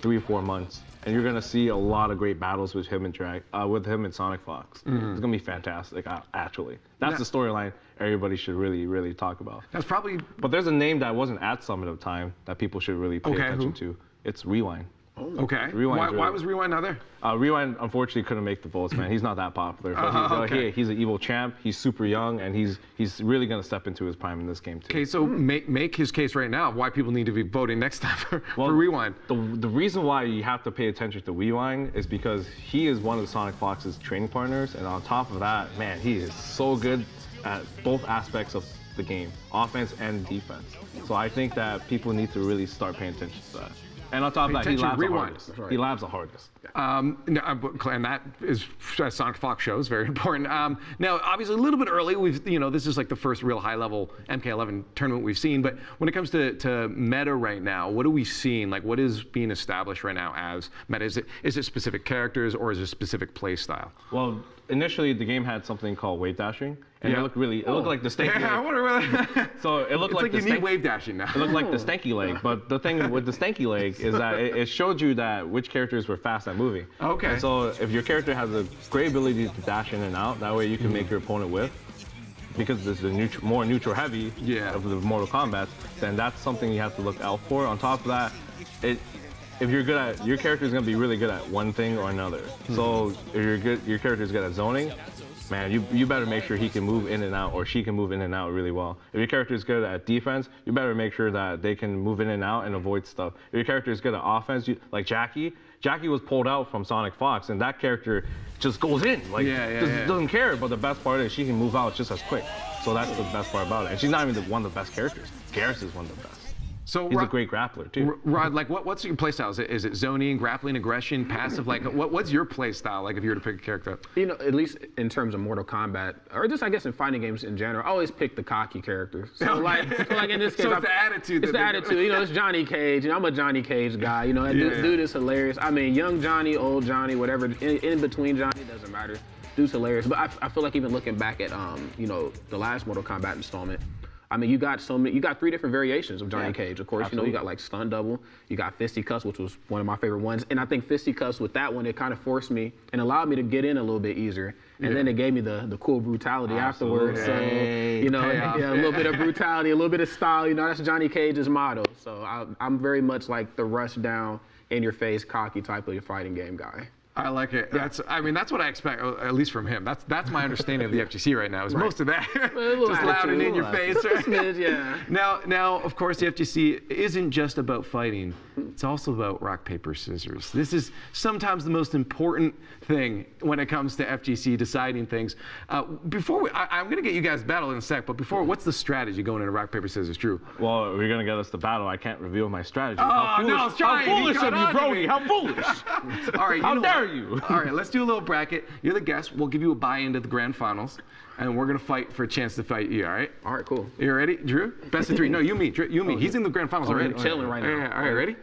3 or 4 months, and you're gonna see a lot of great battles with him and Sonic Fox. It's gonna be fantastic. Actually, that's the storyline everybody should really talk about. That's probably. But there's a name that wasn't at Summit of Time that people should really pay attention to. It's Rewind. Okay. Why was Rewind not there? Rewind unfortunately couldn't make the votes, man. He's not that popular. But he's an evil champ. He's super young, and he's really gonna step into his prime in this game too. Okay, so make his case right now of why people need to be voting next time for Rewind. The reason why you have to pay attention to Rewind is because he is one of Sonic Fox's training partners, and on top of that, man, he is so good at both aspects of the game, offense and defense. So I think that people need to really start paying attention to that. And on top of that, he labs the hardest. He labs the hardest. And that is, as Sonic Fox shows, very important. Now, obviously, a little bit early. This is like the first real high-level MK11 tournament we've seen. But when it comes to meta right now, what are we seeing? Like, what is being established right now as meta? Is it specific characters or is it specific play style? Well, initially the game had something called wave dashing, and it looked like the stanky leg. I wonder whether So it looked like you need wave dashing now. It looked like the stanky leg, but the thing with the stanky leg is that it showed you that which characters were fast at moving. Okay. And so if your character has a great ability to dash in and out, that way you can make your opponent whiff. Because this is the more neutral heavy of the Mortal Kombat, then that's something you have to look out for. On top of that, if you're good at, your character is going to be really good at one thing or another. So if your character is good at zoning, man, you better make sure he can move in and out, or she can move in and out really well. If your character is good at defense, you better make sure that they can move in and out and avoid stuff. If your character is good at offense, like Jackie was pulled out from Sonic Fox, and that character just goes in, doesn't care. But the best part is she can move out just as quick. So that's the best part about it. And she's not even one of the best characters. Garrus is one of the best. So he's a great grappler too. Rod, like what's your play style? Is it zoning, grappling, aggression, passive? Like what's your play style? Like if you were to pick a character up? You know, at least in terms of Mortal Kombat, or just I guess in fighting games in general, I always pick the cocky characters. So like in this case, so it's the attitude. It's the attitude. You know, it's Johnny Cage. You know, I'm a Johnny Cage guy. You know, that dude is hilarious. I mean, young Johnny, old Johnny, whatever, in between Johnny, doesn't matter. Dude's hilarious. But I feel like even looking back at you know, the last Mortal Kombat installment, I mean, you got 3 different variations of Johnny Cage. Of course, absolutely. You know, you got like stunt double, you got fisticuffs, which was one of my favorite ones. And I think fisticuffs with that one, it kind of forced me and allowed me to get in a little bit easier. And then it gave me the cool brutality afterwards. So, you know, a little bit of brutality, a little bit of style. You know, that's Johnny Cage's motto. So I'm very much like the rush down, in your face, cocky type of fighting game guy. I like it. I mean, that's what I expect, at least from him. That's my understanding of the FGC right now. Is most of that just loud and in your face. Right? Yeah. Now, of course, the FGC isn't just about fighting. It's also about rock, paper, scissors. This is sometimes the most important thing when it comes to FGC deciding things. Before I'm going to get you guys battle in a sec, but before, what's the strategy going into rock, paper, scissors, Drew? Well, we're going to get us to battle. I can't reveal my strategy. Oh, no, how foolish of you, Brody. How foolish. All right, how dare you? All right, let's do a little bracket. You're the guest. We'll give you a buy-in to the grand finals, and we're going to fight for a chance to fight you, all right? All right, cool. You ready, Drew? Best of three. No, you, me. Drew, you, me. He's in the grand finals already. Chilling right now. Yeah, all right, ready?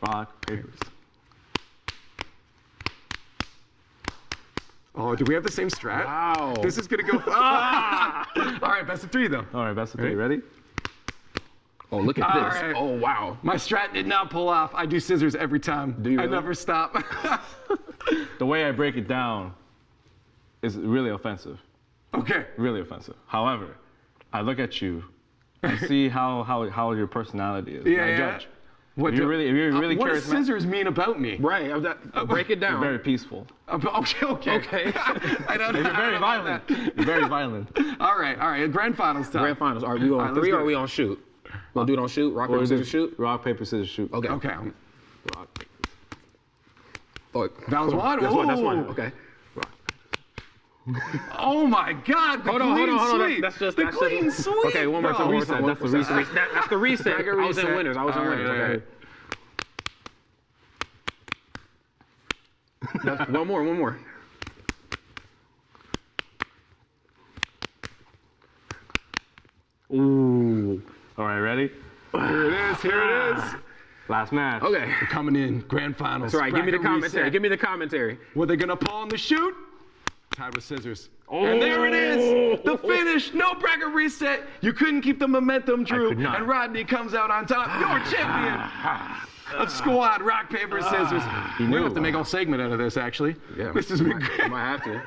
Rock, paper. Oh, do we have the same strat? Wow. This is going to go. All right, best of three, though. All right, best of three. Ready? Oh, look at this. Right. Oh, wow. My strat did not pull off. I do scissors every time. Do you I really? never stop. The way I break it down is really offensive. Okay. Really offensive. However, I look at you, I see how your personality is. Yeah, I yeah. judge. What if you're really what does scissors mean about me? Right. Break it down. You're very peaceful. Okay. I don't know. You're very violent. You're very violent. All right. Grand finals time. Grand finals. Are we on three or are we on shoot? We'll do it on shoot. Rock, paper, scissors, shoot. Rock, paper, scissors, shoot. Okay. Rock, paper. Oh, that was one. That's one. Okay. Oh my God! Hold on. That's just the clean sweep. Okay, one more time. Reset. That's the reset. That's the reset. I was in winners. Okay. One more. Ooh. All right, ready? Here it is. Last match. Okay. We're coming in, grand finals. That's right. Give me the commentary. Reset. Give me the commentary. Were they gonna pull on the shoot? Tied with scissors. Oh. And there it is. The finish. No bracket reset. You couldn't keep the momentum, Drew. And Rodney comes out on top. Your champion of squad, rock, paper, scissors. We have to make a whole segment out of this, actually. Yeah. This has been great. I might have to.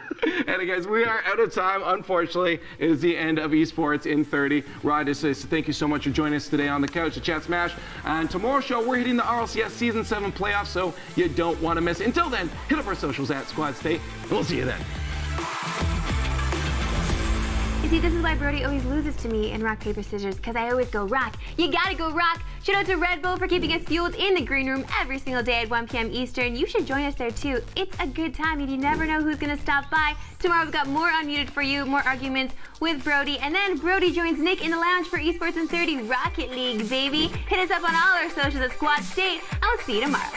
And guys, we are out of time. Unfortunately, it is the end of esports in 30. Rod, thank you so much for joining us today on the couch at Chat Smash. And tomorrow's show, we're hitting the RLCS Season 7 playoffs, so you don't want to miss it. Until then, hit up our socials at Squad State, and we'll see you then. You see, this is why Brody always loses to me in rock, paper, scissors, because I always go rock. You gotta go rock. Shout out to Red Bull for keeping us fueled in the green room every single day at 1 p.m. Eastern. You should join us there too. It's a good time and you never know who's gonna stop by. Tomorrow we've got more Unmuted for you, more arguments with Brody, and then Brody joins Nick in the lounge for Esports in 30 Rocket League, baby. Hit us up on all our socials at Squad State. I'll see you tomorrow.